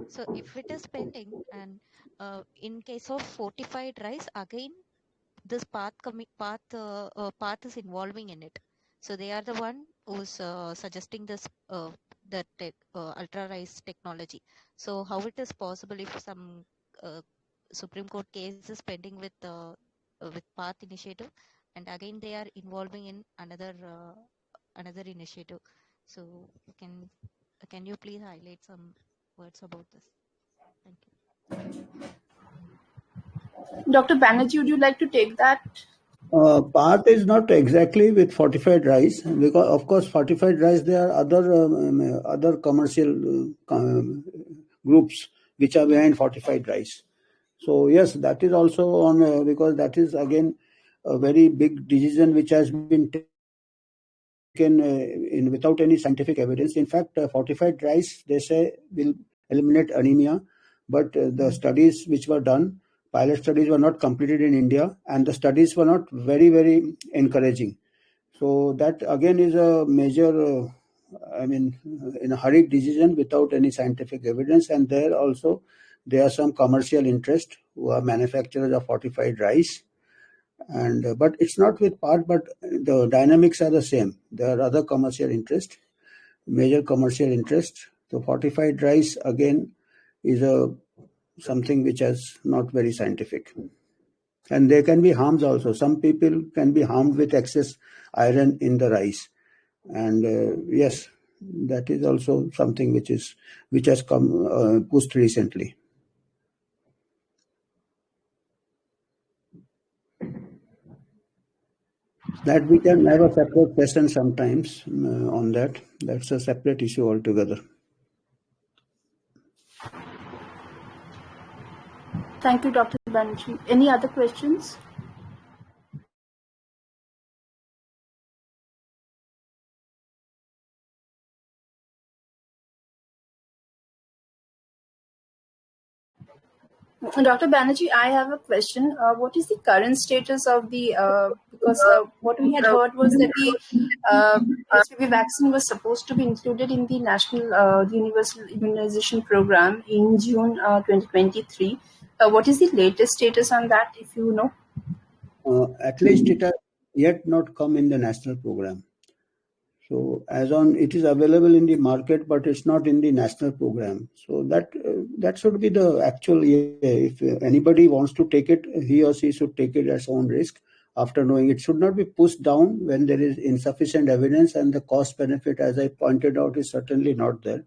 So if it is pending, and in case of fortified rice, again this path is involving in it. So they are the one who's suggesting this the ultra rice technology. So how it is possible if some Supreme Court case is pending with path initiative, and again they are involving in another initiative. So can you please highlight some words about this? Thank you. Dr. Banerjee, would you like to take that? Path is not exactly with fortified rice, because of course fortified rice, there are other commercial groups which are behind fortified rice. So yes, that is also on because that is again a very big decision which has been taken without any scientific evidence. In fact, fortified rice, they say, will eliminate anemia, but the studies which were done, pilot studies, were not completed in India, and the studies were not very, very encouraging. So that again is a major, in a hurried decision without any scientific evidence. And there also there are some commercial interest who are manufacturers of fortified rice. And but it's not with part, but the dynamics are the same. There are other commercial interest, major commercial interest. So fortified rice again is something which is not very scientific. And there can be harms also. Some people can be harmed with excess iron in the rice. And yes, that is also something which has come pushed recently. That we can have a separate session sometimes on that. That's a separate issue altogether. Thank you, Dr. Banerjee. Any other questions? Dr. Banerjee, I have a question. What is the current status of the, because what we had heard was that the HPV vaccine was supposed to be included in the National the Universal Immunization Program in June 2023. What is the latest status on that, if you know? At least it has yet not come in the national program. So as on, it is available in the market, but it's not in the national program. So that should be the actual. If anybody wants to take it, he or she should take it at own risk. After knowing, it should not be pushed down when there is insufficient evidence, and the cost benefit, as I pointed out, is certainly not there.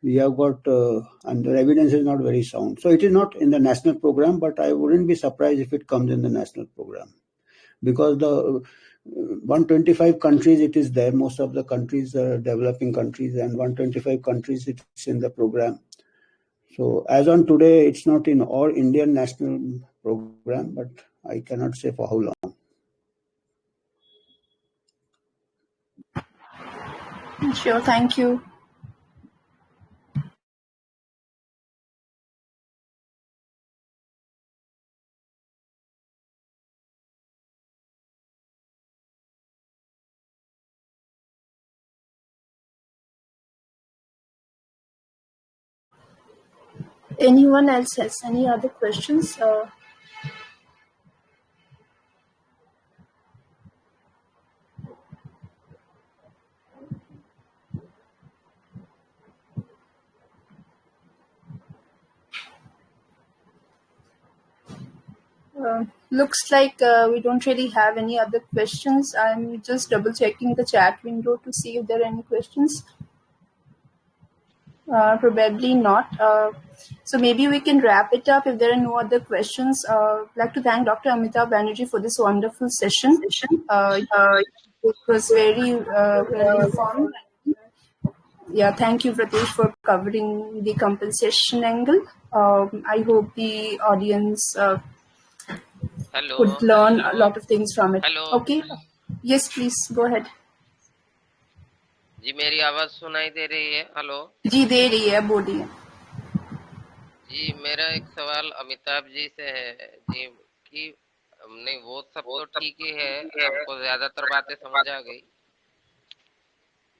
We have got, and the evidence is not very sound. So it is not in the national program, but I wouldn't be surprised if it comes in the national program, because the 125 countries it is there. Most of the countries are developing countries, and 125 countries it's in the program. So as on today, it's not in all Indian national program, but I cannot say for how long. Sure, thank you. Anyone else has any other questions? Looks like we don't really have any other questions. I'm just double checking the chat window to see if there are any questions. Probably not. So maybe we can wrap it up if there are no other questions. I'd like to thank Dr. Amitabh Banerjee for this wonderful session. It was very well informed. Yeah, thank you, Pratesh, for covering the compensation angle. I hope the audience hello could learn a lot of things from it. Hello Okay. Yes, please go ahead. जी, मेरी आवाज सुनाई दे रही है? Hello जी दे रही है, बोलिए। जी, मेरा एक सवाल अमिताभ जी से है जी कि नहीं, वो सब तो ठीक ही है, हमको ज्यादातर बातें समझ आ गई,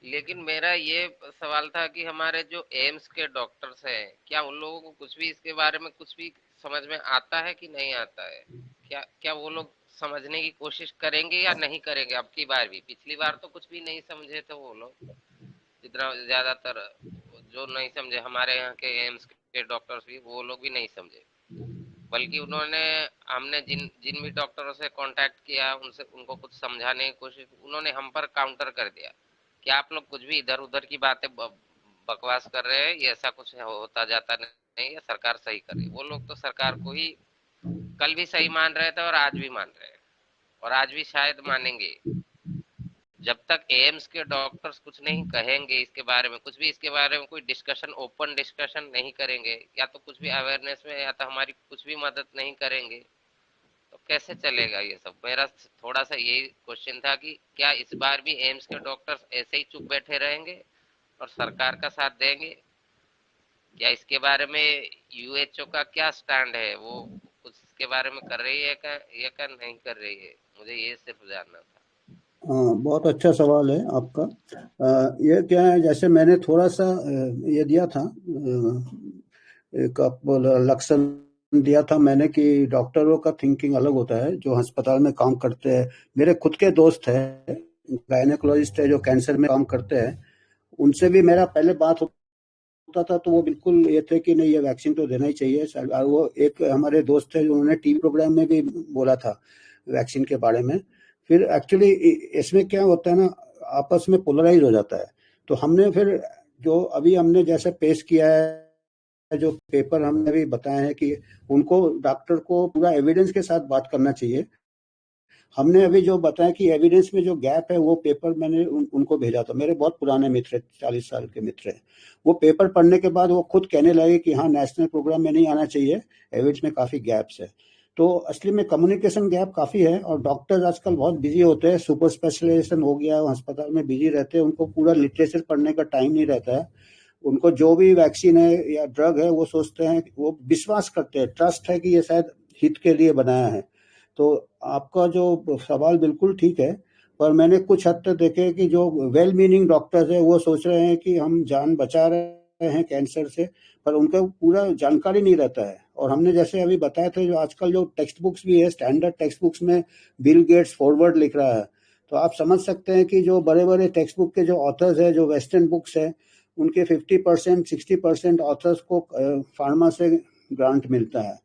लेकिन मेरा ये सवाल था कि हमारे जो एम्स के डॉक्टर्स हैं, क्या उन लोगों को कुछ भी इसके बारे में कुछ भी समझ में आता है कि नहीं आता है? क्या क्या वो लोग समझने की कोशिश करेंगे या नहीं करेंगे? अब की बार भी, पिछली बार तो कुछ भी नहीं समझे थे वो लोग, जितना ज्यादातर जो नहीं समझे हमारे यहाँ के एम्स के डॉक्टर्स भी, वो लोग भी नहीं समझे, बल्कि उन्होंने, हमने जिन जिन भी डॉक्टरों से कांटेक्ट किया, उनसे उनको कुछ समझाने की कोशिश, उन्होंने हम पर काउंटर कर दिया कि आप लोग कुछ भी इधर उधर की बातें बकवास कर रहे हैं, ये ऐसा कुछ होता जाता नहीं है, सरकार सही कर रही है। वो लोग तो सरकार को ही कल भी सही मान रहे थे और आज भी मान रहे हैं, और आज भी शायद मानेंगे। जब तक एम्स के डॉक्टर्स कुछ नहीं कहेंगे इसके बारे में, कुछ भी इसके बारे में कोई डिस्कशन, ओपन डिस्कशन नहीं करेंगे, या तो कुछ भी अवेयरनेस में, या तो हमारी कुछ भी मदद नहीं करेंगे, तो कैसे चलेगा ये सब? मेरा थोड़ा सा यही क्वेश्चन था कि क्या इस बार भी एम्स के डॉक्टर्स ऐसे ही चुप बैठे रहेंगे और सरकार का साथ देंगे? क्या इसके बारे में यूएचओ का क्या स्टैंड है? वो कुछ इसके बारे में कर रही है क्या, ये क्या नहीं कर रही है? मुझे ये सिर्फ जानना था। हाँ, बहुत अच्छा सवाल है आपका। ये क्या है, जैसे मैंने थोड़ा सा ये दिया था, एक आपको लक्षण दिया था मैंने कि डॉक्टरों का थिंकिंग अलग होता है जो अस्पताल में काम करते हैं। मेरे खुद के दोस्त हैं, गायनेकोलॉजिस्ट है जो कैंसर में काम करते हैं, उनसे भी मेरा पहले बात होता था तो वो बिल्कुल ये थे कि नहीं, ये वैक्सीन तो देना ही चाहिए। वो एक हमारे दोस्त थे जो उन्होंने टीवी प्रोग्राम में भी बोला था वैक्सीन के बारे में। फिर एक्चुअली इसमें क्या होता है ना, आपस में पोलराइज हो जाता है। तो हमने फिर जो अभी हमने जैसे पेश किया है, जो पेपर हमने अभी बताया है कि उनको, डॉक्टर को पूरा एविडेंस के साथ बात करना चाहिए। हमने अभी जो बताया कि एविडेंस में जो गैप है, वो पेपर मैंने उनको भेजा था। मेरे बहुत पुराने मित्र, 40 साल के मित्र हैं। वो पेपर पढ़ने के बाद वो खुद कहने लगे कि हाँ, नेशनल प्रोग्राम में नहीं आना चाहिए, एविडेंस में काफी गैप्स है। तो असली में कम्युनिकेशन गैप काफी है, और डॉक्टर्स आजकल बहुत बिजी होते हैं, सुपर स्पेशलाइजेशन हो गया, अस्पताल में बिजी रहते हैं, उनको पूरा लिटरेचर पढ़ने का टाइम नहीं रहता है। उनको जो भी वैक्सीन है या ड्रग है, वो सोचते हैं, वो विश्वास करते हैं, ट्रस्ट है कि ये शायद हित के लिए बनाया है। तो आपका जो सवाल बिल्कुल ठीक है, पर मैंने कुछ हद तक देखे कि जो वेल मीनिंग डॉक्टर्स है वो सोच रहे हैं कि हम जान बचा रहे हैं कैंसर से, पर उनका पूरा जानकारी नहीं रहता है। और हमने जैसे अभी बताया था, जो आजकल जो टेक्स्ट बुक्स भी है, स्टैंडर्ड टेक्स्ट बुक्स में बिल गेट्स फॉरवर्ड लिख रहा है, तो आप समझ सकते हैं कि जो बड़े बड़े टेक्स्ट बुक के जो ऑथर्स है, जो वेस्टर्न बुक्स है, उनके 50% 60% ऑथर्स को फार्मा से ग्रांट मिलता है।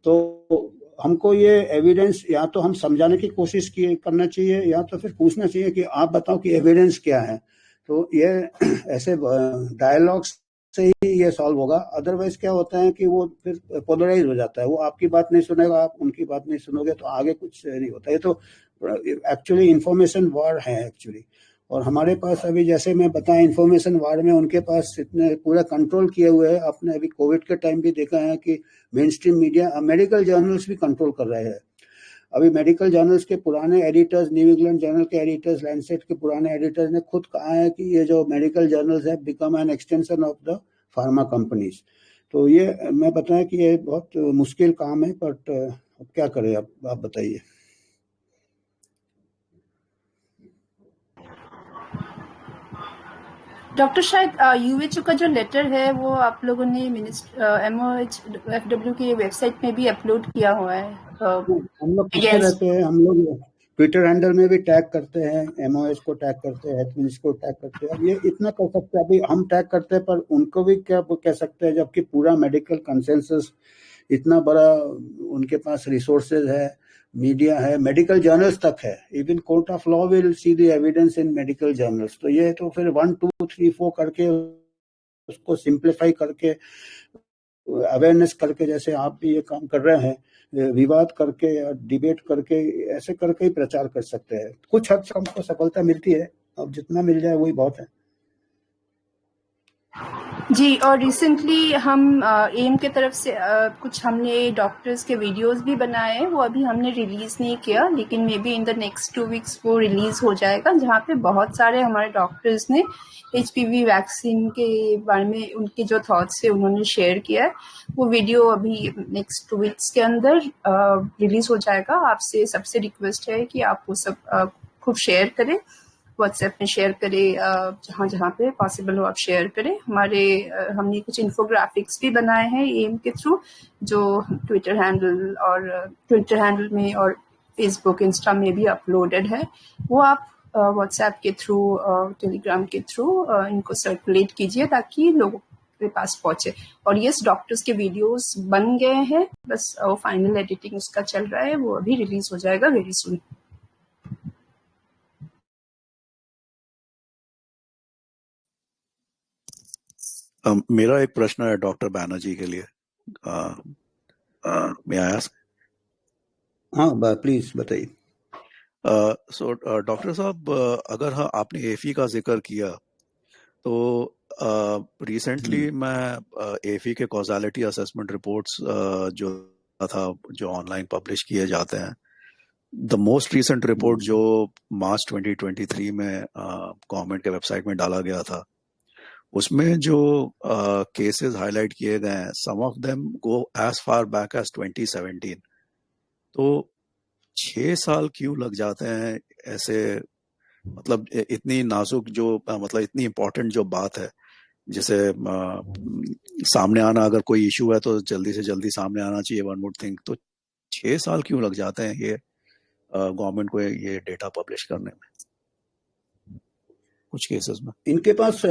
तो हमको ये एविडेंस या तो हम समझाने की कोशिश करना चाहिए, या तो फिर पूछना चाहिए कि आप बताओ कि एविडेंस क्या है। तो ये ऐसे डायलॉग्स से ही ये सॉल्व होगा। अदरवाइज क्या होता है कि वो फिर पोलराइज हो जाता है, वो आपकी बात नहीं सुनेगा, आप उनकी बात नहीं सुनोगे, तो आगे कुछ नहीं होता। ये तो एक्चुअली इंफॉर्मेशन वॉर है एक्चुअली। और हमारे पास अभी जैसे मैं बताया, इंफॉर्मेशन वार में उनके पास इतने पूरा कंट्रोल किए हुए हैं। आपने अभी कोविड के टाइम भी देखा है कि main stream media, medical journals भी कंट्रोल कर रहे हैं। अभी मेडिकल जर्नल्स के पुराने एडिटर्स, न्यू इंग्लैंड जर्नल के एडिटर्स, लैंसेट के पुराने एडिटर्स ने खुद कहा है कि ये जो मेडिकल जर्नल्स है become an extension of the pharma companies. तो ये मैं बताया कि ये बहुत मुश्किल काम है, बट अब क्या करें, आप बताइए। डॉक्टर, शायद यूएचओ का जो लेटर है वो आप लोगों ने MOHFW की वेबसाइट में भी अपलोड किया हुआ है। हम लोग करते रहते हैं, हम लोग ट्विटर हैंडल में भी टैग करते हैं, MOH को टैग करते हैं, HMS को टैग करते हैं। अब ये इतना कर सकते हैं, अभी हम टैग करते हैं, पर उनको भी क्या कह सकते हैं, जबकि पूरा मेडिकल कंसेंसस इतना बड़ा उनके पास रिसोर्सेज है, मीडिया है, मेडिकल जर्नल्स तक है। Even court of law will see the evidence in medical journals. तो ये तो फिर 1 2 3 4 करके उसको सिंप्लीफाई करके, अवेयरनेस करके, जैसे आप भी ये काम कर रहे हैं, विवाद करके या डिबेट करके, ऐसे करके ही प्रचार कर सकते हैं। कुछ हद तक हमको सफलता मिलती है, अब जितना मिल जाए वही बहुत है। जी, और रिसेंटली हम एम के तरफ से कुछ हमने डॉक्टर्स के वीडियोस भी बनाए हैं, वो अभी हमने रिलीज़ नहीं किया, लेकिन may be in the next 2 weeks वो रिलीज़ हो जाएगा, जहाँ पे बहुत सारे हमारे डॉक्टर्स ने एचपीवी वैक्सीन के बारे में उनके जो थॉट्स थे उन्होंने शेयर किया है। वो वीडियो अभी नेक्स्ट 2 वीक्स के अंदर रिलीज़ हो जाएगा। आपसे सबसे रिक्वेस्ट है कि आप वो सब खूब शेयर करें, व्हाट्सएप में शेयर करें, जहाँ जहाँ पे पॉसिबल हो आप शेयर करें। हमने कुछ इन्फोग्राफिक्स भी बनाए हैं एम के थ्रू, जो ट्विटर हैंडल में और फेसबुक इंस्टा में भी अपलोडेड है। वो आप व्हाट्सएप के थ्रू, टेलीग्राम के थ्रू इनको सर्कुलेट कीजिए ताकि लोगों के पास पहुंचे। और यस, डॉक्टर्स के वीडियोस बन गए हैं, बस फाइनल एडिटिंग उसका चल रहा है, वो अभी रिलीज हो जाएगा वेरी सून। मेरा एक प्रश्न है डॉक्टर बैनर्जी के लिए। मैं आस्क? हाँ, प्लीज बताइए। सो डॉक्टर साहब, अगर आपने एफी का जिक्र किया तो रिसेंटली मैं एफी के कॉजालिटी असेसमेंट रिपोर्ट्स जो ऑनलाइन पब्लिश किए जाते हैं, द मोस्ट रिसेंट रिपोर्ट जो मार्च 2023 में गवर्नमेंट के वेबसाइट में डाला गया था, उसमें जो केसेस हाईलाइट किए गए हैं, some of them go as far back as 2017। तो 6 साल क्यों लग जाते हैं ऐसे? मतलब इतनी नाजुक मतलब इतनी इम्पोर्टेंट जो बात है, जैसे सामने आना, अगर कोई इशू है तो जल्दी से जल्दी सामने आना चाहिए, वन वुड थिंक। तो 6 साल क्यों लग जाते हैं ये गवर्नमेंट को ये डेटा पब्लिश करने में कुछ केसेस में? इनके पास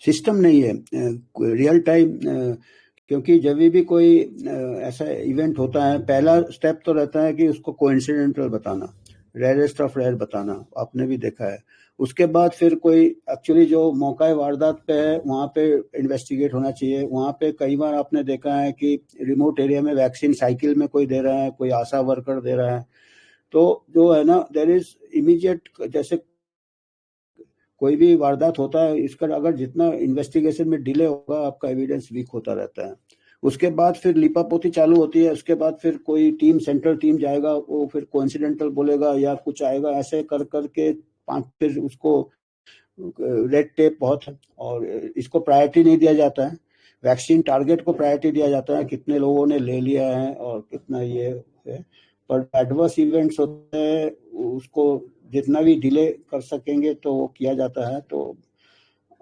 सिस्टम नहीं है रियल टाइम, क्योंकि जब भी कोई ऐसा इवेंट होता है, पहला स्टेप तो रहता है कि उसको कोइंसिडेंटल बताना, रेयरेस्ट ऑफ रेयर बताना, आपने भी देखा है। उसके बाद फिर कोई एक्चुअली जो मौका वारदात पे है वहाँ पे इन्वेस्टिगेट होना चाहिए। वहाँ पे कई बार आपने देखा है कि रिमोट एरिया में वैक्सीन साइकिल में कोई दे रहा है, कोई आशा वर्कर दे रहा है। तो जो है ना, देयर इज इमीडिएट, जैसे कोई भी वारदात होता है, इसका अगर जितना इन्वेस्टिगेशन में डिले होगा, आपका एविडेंस वीक होता रहता है। उसके बाद फिर लिपापोती चालू होती है। उसके बाद फिर कोई टीम, सेंट्रल टीम जाएगा, वो फिर कोइंसिडेंटल बोलेगा या कुछ आएगा, ऐसे कर करके फिर उसको रेड टेप बहुत है और इसको प्रायोरिटी नहीं दिया जाता है। वैक्सीन टारगेट को प्रायोरिटी दिया जाता है, कितने लोगों ने ले लिया है और कितना ये है। पर एडवर्स इवेंट्स होते हैं, उसको जितना भी डिले कर सकेंगे तो वो किया जाता है, तो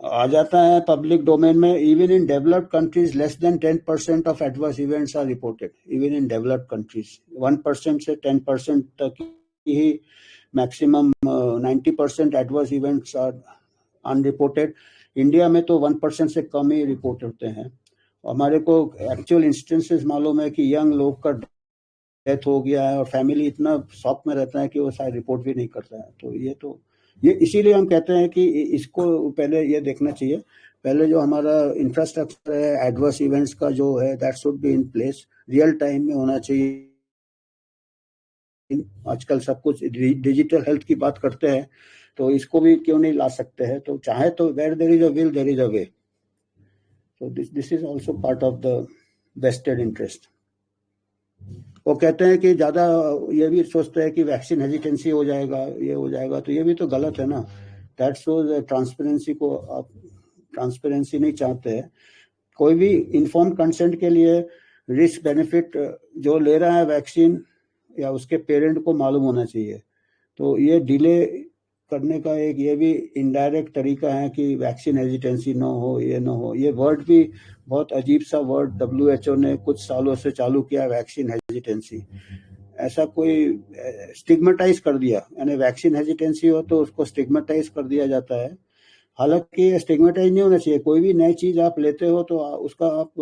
आ जाता है पब्लिक डोमेन में। Even in developed countries less than 10% of adverse events are reported. Even in developed countries 1% से 10% तक ही maximum 90% adverse events are unreported. India में तो 1% से कम ही रिपोर्ट होते हैं। हमारे को एक्चुअल इंस्टेंसेस मालूम है कि यंग लोग का डेथ हो गया है और फैमिली इतना शॉक में रहता है कि वो शायद रिपोर्ट भी नहीं करता है। तो ये इसीलिए हम कहते हैं कि इसको पहले ये देखना चाहिए। पहले जो हमारा इंफ्रास्ट्रक्चर है एडवर्स इवेंट्स का जो है, that should be in place, real time में होना चाहिए। आजकल सब कुछ डिजिटल हेल्थ की बात करते हैं, तो इसको भी क्यों नहीं ला सकते हैं? तो चाहे तो where there is a will there is a way. So this is also part of the vested interest. वो कहते हैं कि ज़्यादा ये भी सोचते हैं कि वैक्सीन हेजिटेंसी हो जाएगा, ये हो जाएगा, तो ये भी तो गलत है ना। दैट शोज ट्रांसपेरेंसी को, आप ट्रांसपेरेंसी नहीं चाहते हैं। कोई भी इन्फॉर्म कंसेंट के लिए रिस्क बेनिफिट जो ले रहा है वैक्सीन या उसके पेरेंट को मालूम होना चाहिए। तो ये डिले करने का एक ये भी इनडायरेक्ट तरीका है कि वैक्सीन हेजिटेंसी न हो, ये न हो। ये वर्ड भी बहुत अजीब सा वर्ड WHO ने कुछ सालों से चालू किया, वैक्सीन हेजिटेंसी। ऐसा कोई स्टिग्मेटाइज कर दिया, यानी वैक्सीन हेजिटेंसी हो तो उसको स्टिग्मेटाइज कर दिया जाता है। हालांकि स्टिग्मेटाइज नहीं होना चाहिए। कोई भी नई चीज आप लेते हो तो उसका आप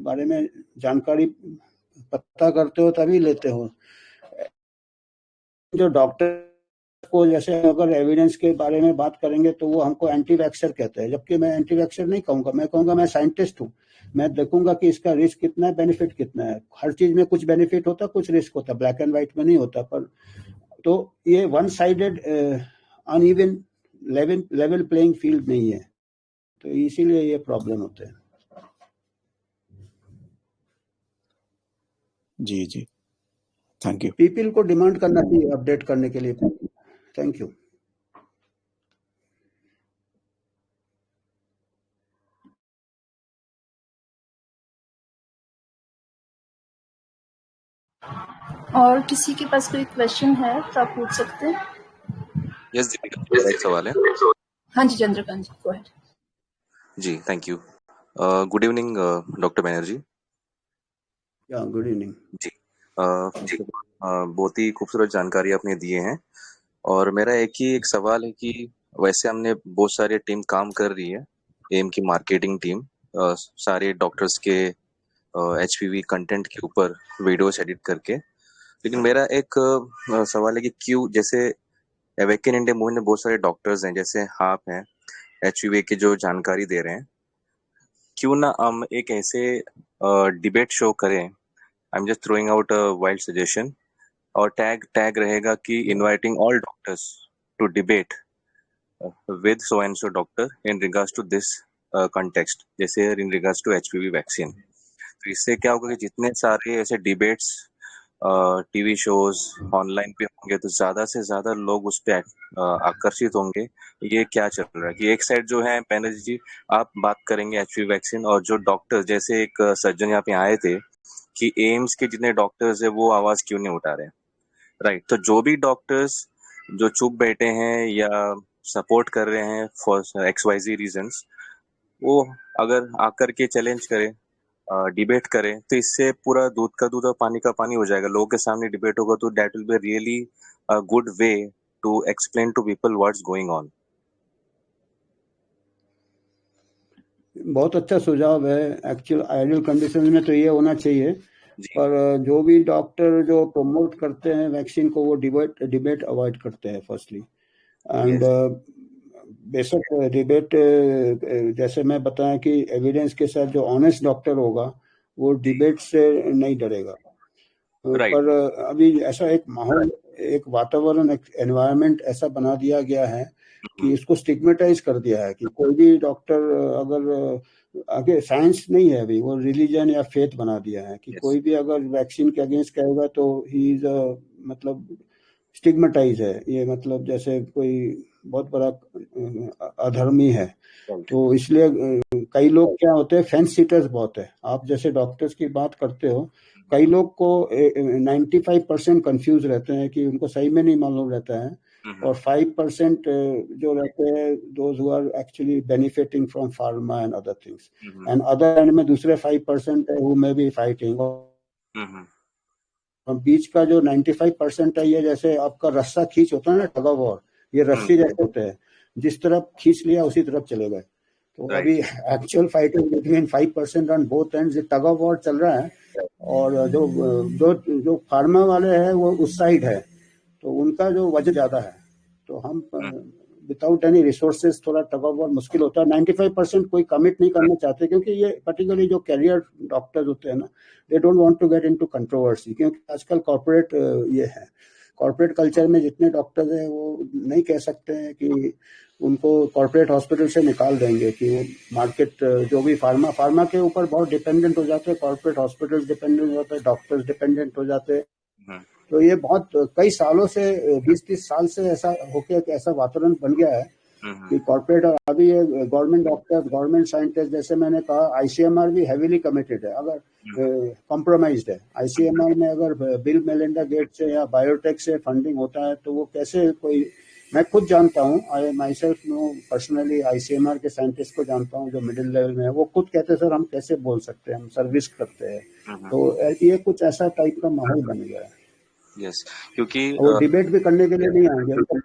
बारे में जानकारी पता करते हो तभी लेते हो। जो डॉक्टर को, जैसे अगर एविडेंस के बारे में बात करेंगे तो वो हमको एंटी वैक्सर कहते हैं, जबकि मैं एंटी वैक्सर नहीं कहूंगा। मैं कहूंगा मैं साइंटिस्ट हूँ। मैं देखूंगा कि इसका रिस्क कितना है, बेनिफिट कितना है। हर चीज में कुछ बेनिफिट होता, कुछ रिस्क होता, ब्लैक एंड व्हाइट में नहीं होता। पर तो ये one sided uneven level playing field नहीं है। तो इसीलिए ये प्रॉब्लम होते हैं। जी जी, थैंक यू। पीपल को डिमांड करना चाहिए अपडेट करने के लिए। Thank you. और किसी के पास कोई क्वेश्चन है तो आप पूछ सकते हैं। यस दीपिका, मेरा एक सवाल है। हाँ जी चंद्रकांत जी, गो अहेड। जी, thank you. Good evening doctor Banerjee. Yeah good evening जी, बहुत ही खूबसूरत जानकारी आपने दिए हैं और मेरा एक सवाल है कि वैसे हमने बहुत सारे टीम काम कर रही है, एम की मार्केटिंग टीम, सारे डॉक्टर्स के HPV कंटेंट के ऊपर वीडियोस एडिट करके, लेकिन मेरा एक सवाल है कि क्यों, जैसे अवेकन इंडिया मूवमेंट में बहुत सारे डॉक्टर्स हैं, जैसे आप हैं, HPV की जो जानकारी दे रहे हैं, क्यों ना हम एक ऐसे डिबेट शो करें। I am just throwing out a wild suggestion, और टैग रहेगा कि inviting all doctors to debate with so and so doctor in regards to this context, जैसे in regards to HPV vaccine. तो इससे क्या होगा कि जितने सारे ऐसे डिबेट्स टीवी शोज ऑनलाइन पे होंगे तो ज्यादा से ज्यादा लोग उस पे आकर्षित होंगे। ये क्या चल रहा है कि एक साइड जो है बैनर्जी जी आप बात करेंगे HPV वैक्सीन, और जो डॉक्टर, जैसे एक सज्जन यहाँ पे आए थे कि एम्स के जितने डॉक्टर्स है वो आवाज क्यों नहीं उठा रहे, राइट। तो जो भी डॉक्टर्स जो चुप बैठे हैं या सपोर्ट कर रहे हैं फॉर XYZ रीजंस, वो अगर आकर के चैलेंज करें, डिबेट करें, तो इससे पूरा दूध का दूध और पानी का पानी हो जाएगा। लोगों के सामने डिबेट होगा तो that will be really a good way to explain to people what's going on. बहुत अच्छा सुझाव है। एक्चुअल आइडियल कंडीशन में तो ये होना चाहिए, जी, पर जो भी डॉक्टर जो प्रमोट करते हैं वैक्सीन को वो डिबेट अवॉइड करते हैं फर्स्टली। एंड बेशक डिबेट, जैसे मैं बताया कि एविडेंस के साथ जो ऑनेस्ट डॉक्टर होगा वो डिबेट से नहीं डरेगा। राइट, पर अभी ऐसा एक माहौल, एक वातावरण, एक एनवायरनमेंट ऐसा बना दिया गया है कि इसको स्टिग्मेटाइज कर दिया है कि कोई भी डॉक्टर अगर आगे साइंस नहीं है अभी, वो रिलीजन या फेथ बना दिया है कि Yes. कोई भी अगर वैक्सीन के अगेंस्ट कहेगा तो ही इज मतलब स्टिग्मेटाइज है। ये मतलब जैसे कोई बहुत बड़ा अधर्मी है। तो इसलिए कई लोग क्या होते हैं, फेंस सीटर्स बहुत है। आप जैसे डॉक्टर्स की बात करते हो, कई लोग को 95% कंफ्यूज रहते हैं कि उनको सही में नहीं मालूम रहता है, और 5% जो रहते हैं those who are actually benefiting from pharma and other things, and other end में दूसरे 5% है हु मे बी फाइटिंग। और बीच का जो 95% है, ये जैसे आपका रस्सा खींच होता है ना, टग ऑफ वॉर, ये रस्सी जैसे होते हैं, जिस तरफ खींच लिया उसी तरफ चले गए। तो Right. अभी actual fighting between 5% on both ends, tug of war चल रहा है। और जो जो जो फार्मा वाले हैं वो उस साइड है, तो उनका जो वजन ज्यादा है, तो हम विदाउट एनी रिसोर्सेज थोड़ा टग ऑफ वॉर मुश्किल होता है। 95% कोई कमिट नहीं करना चाहते, क्योंकि ये पर्टिकुलरली जो कैरियर डॉक्टर्स होते हैं ना, they don't want to get into controversy, क्योंकि आजकल कॉर्पोरेट ये है, कॉर्पोरेट कल्चर में जितने डॉक्टर्स हैं वो नहीं कह सकते हैं कि उनको कॉर्पोरेट हॉस्पिटल से निकाल देंगे, कि मार्केट जो भी फार्मा के ऊपर बहुत डिपेंडेंट हो जाते हैं, कॉर्पोरेट हॉस्पिटल्स डिपेंडेंट हो जाते हैं, डॉक्टर्स डिपेंडेंट हो जाते हैं। तो ये बहुत कई सालों से 20-30 साल से ऐसा होके ऐसा वातावरण बन गया है कि कॉर्पोरेट, और अभी ये गवर्नमेंट डॉक्टर, गवर्नमेंट साइंटिस्ट, जैसे मैंने कहा ICMR भी हेवीली कमिटेड है, अगर कॉम्प्रोमाइज्ड है। ICMR में अगर बिल मेलिंडा गेट्स से या बायोटेक से फंडिंग होता है तो वो कैसे कोई, मैं खुद जानता हूँ, I myself know personally ICMR के साइंटिस्ट को जानता हूँ जो मिडिल लेवल में है, वो खुद कहते हैं सर हम कैसे बोल सकते हैं, हम सर्विस करते हैं। तो ये कुछ ऐसा टाइप का माहौल बन गया है। यस, क्योंकि वो डिबेट भी करने के लिए नहीं आएंगे,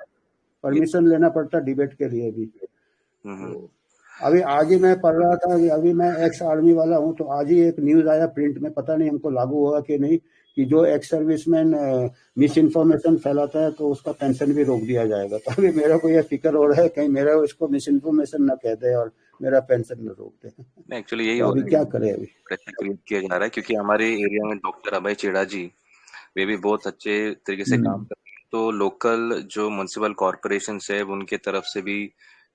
परमिशन लेना पड़ता डिबेट के लिए भी। तो अभी आज ही मैं पढ़ रहा था, अभी मैं एक्स आर्मी वाला हूँ, तो आज ही एक न्यूज आया प्रिंट में, पता नहीं हमको लागू होगा कि नहीं, कि जो एक्स सर्विसमैन मिस इन्फॉर्मेशन फैलाता है तो उसका पेंशन भी रोक दिया जाएगा। तो अभी मेरा को ये फिक्र हो रहा है कहीं मेरा इसको मिस इन्फॉर्मेशन न कह दे और मेरा पेंशन न रोक दे। एक्चुअली यही तो हो अभी रहा है, क्या करें, अभी प्रेशर क्रिएट किया जा रहा है, क्योंकि हमारे एरिया में डॉक्टर अभय चेड़ा जी, वे भी बहुत अच्छे तरीके से काम कर रहे हैं। तो लोकल जो म्युनिसिपल कॉर्पोरेशन है उनके तरफ से भी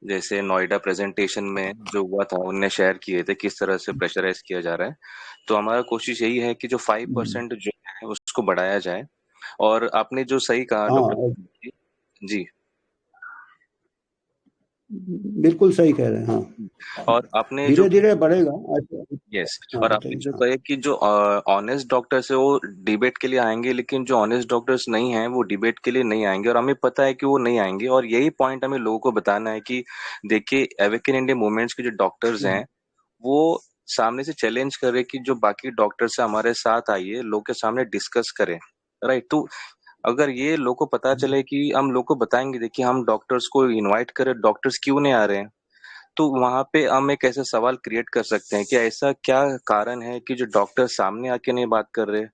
जैसे नोएडा प्रेजेंटेशन में जो हुआ था उनने शेयर किए थे किस तरह से प्रेशराइज किया जा रहा है। तो हमारा कोशिश यही है कि जो 5% जो है उसको बढ़ाया जाए। और आपने जो सही कहा हाँ, डॉक्टर जी, बिल्कुल सही कह रहे हैं। हाँ, और आपने जो धीरे धीरे बढ़ेगा। यस, हाँ, और आपने बताइए। जो हाँ, कहे कि जो ऑनेस्ट डॉक्टर्स है वो डिबेट के लिए आएंगे, लेकिन जो ऑनेस्ट डॉक्टर्स नहीं हैं वो डिबेट के लिए नहीं आएंगे, और हमें पता है कि वो नहीं आएंगे। और यही पॉइंट हमें लोगों को बताना है कि देखिए, अवेकन इंडिया मूवमेंट्स के जो डॉक्टर्स हैं वो सामने से चैलेंज करे कि जो बाकी डॉक्टर्स है हमारे साथ आइए, लोग के सामने डिस्कस करें। राइट, तो अगर ये लोग को पता चले कि हम लोग को बताएंगे, देखिए हम डॉक्टर्स को इनवाइट करें, डॉक्टर्स क्यों नहीं आ रहे हैं, तो वहां पे हम एक ऐसा सवाल क्रिएट कर सकते हैं कि ऐसा क्या कारण है कि जो डॉक्टर सामने आके नहीं बात कर रहे,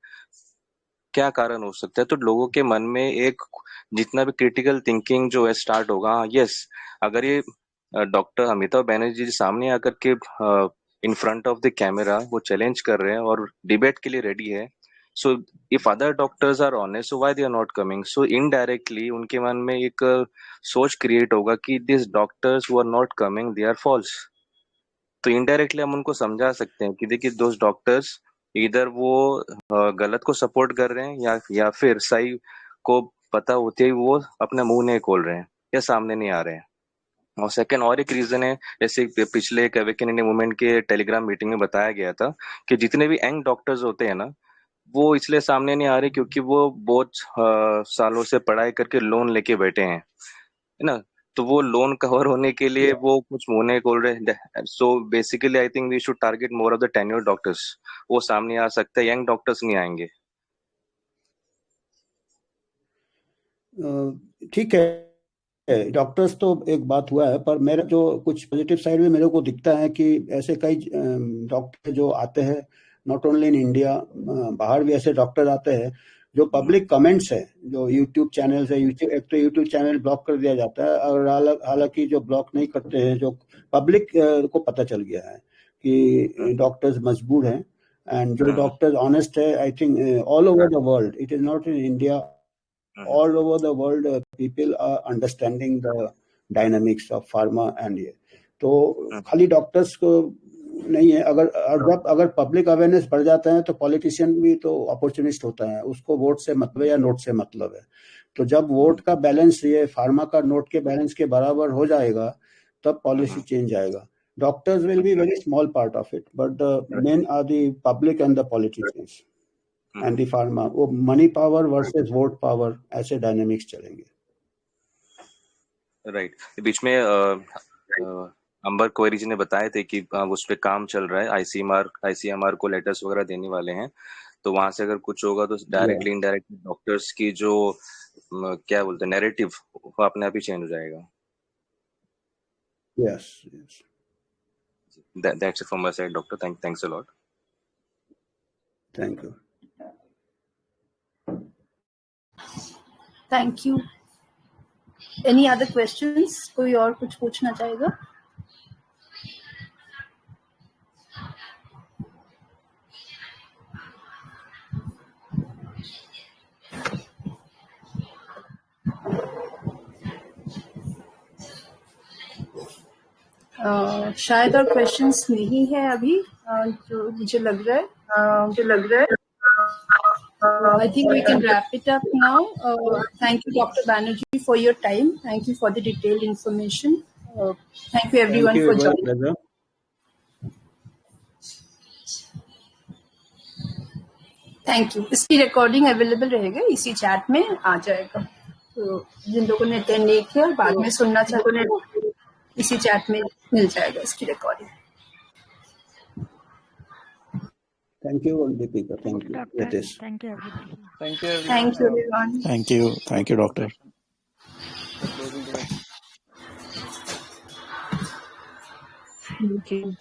क्या कारण हो सकता है। तो लोगों के मन में एक जितना भी क्रिटिकल थिंकिंग जो है स्टार्ट होगा। यस, अगर ये डॉक्टर अमिताभ बैनर्जी जी सामने आकर के in front of the camera वो चैलेंज कर रहे हैं और डिबेट के लिए रेडी है, so if other doctors are honest, so why they are not coming. So indirectly उनके मन में एक सोच क्रिएट होगा कि this doctors who are not coming they are false. तो इनडायरेक्टली हम उनको समझा सकते हैं कि देखिए दोस्त डॉक्टर्स इधर वो गलत को सपोर्ट कर रहे हैं या फिर सही को पता होते ही वो अपना मुंह नहीं खोल रहे हैं या सामने नहीं आ रहे हैं। और सेकंड और एक रीजन है, जैसे पिछले एक अवेकन इंडिया मूवमेंट के टेलीग्राम मीटिंग में बताया गया था कि जितने भी यंग डॉक्टर्स होते हैं ना, वो इसलिए सामने नहीं आ रहे क्योंकि वो बहुत सालों से पढ़ाई करके लोन लेके बैठे हैं, है ना। तो वो लोन कवर होने के लिए वो कुछ मुंह नहीं खोल रहे। So basically I think we should target more of the tenure doctors, वो सामने आ सकते हैं, यंग डॉक्टर्स नहीं आएंगे। ठीक है, डॉक्टर्स तो एक बात हुआ है, पर मेरा जो कुछ पॉजिटिव साइड भी मेरे को दिखता है कि ऐसे कई डॉक्टर जो आते हैं, नॉट ओनली इन इंडिया, बाहर भी ऐसे डॉक्टर आते हैं जो पब्लिक कमेंट्स है, जो यूट्यूब चैनल है, एक तो यूट्यूब चैनल ब्लॉक कर दिया जाता है, और हालांकि जो ब्लॉक नहीं करते हैं, जो पब्लिक को पता चल गया है कि डॉक्टर्स मजबूर हैं, एंड जो डॉक्टर्स ऑनेस्ट है, I think all over the world, it is not in India, all over the world people are understanding the dynamics of pharma and ये तो खाली डॉक्टर्स को नहीं है। अगर पब्लिक अवेयरनेस बढ़ जाता है तो पॉलिटिशियन भी तो अपॉर्चुनिस्ट होता है, उसको वोट से मतलब है या नोट से मतलब है। तो जब वोट का बैलेंस ये फार्मा का नोट के बैलेंस के बराबर हो जाएगा तब पॉलिसी चेंज आएगा। Doctors will be very small part of it, but the main are the public and the politicians and the pharma. वो money power versus vote power, ऐसे डायनेमिक्स चलेंगे। राइट, बीच में अंबर कोयरी जी ने बताए थे कि उस पे काम चल रहा है, आईसीएमआर को लेटर्स वगैरह देने वाले हैं, तो वहां से अगर कुछ होगा तो डायरेक्टली इनडायरेक्टली डॉक्टर्स की जो क्या बोलते हैं नैरेटिव, वो अपने आप ही चेंज हो जाएगा। Yes, yes. That's it from my side, doctor. Thanks a lot. Thank you. Thank you. Any other questions? कोई और कुछ पूछना चाहेगा? शायद और क्वेश्चंस नहीं है अभी, जो मुझे लग रहा है। I think we can wrap it up now. Thank you, Dr. Banerjee, for your time. Thank you for the detailed information. Thank you everyone for joining. Pleasure. Thank you. इसकी रिकॉर्डिंग अवेलेबल रहेगा, इसी chat में आ जाएगा, तो जिन लोगों ने attend नहीं किया और बाद में सुनना चाहते हैं इसी चैट में मिल जाएगा इसकी recording. Thank you, Deepika. Thank you. It is. Thank you, everybody. Thank you, everyone. Thank you, everyone. Thank you, doctor. Closing the Thank you.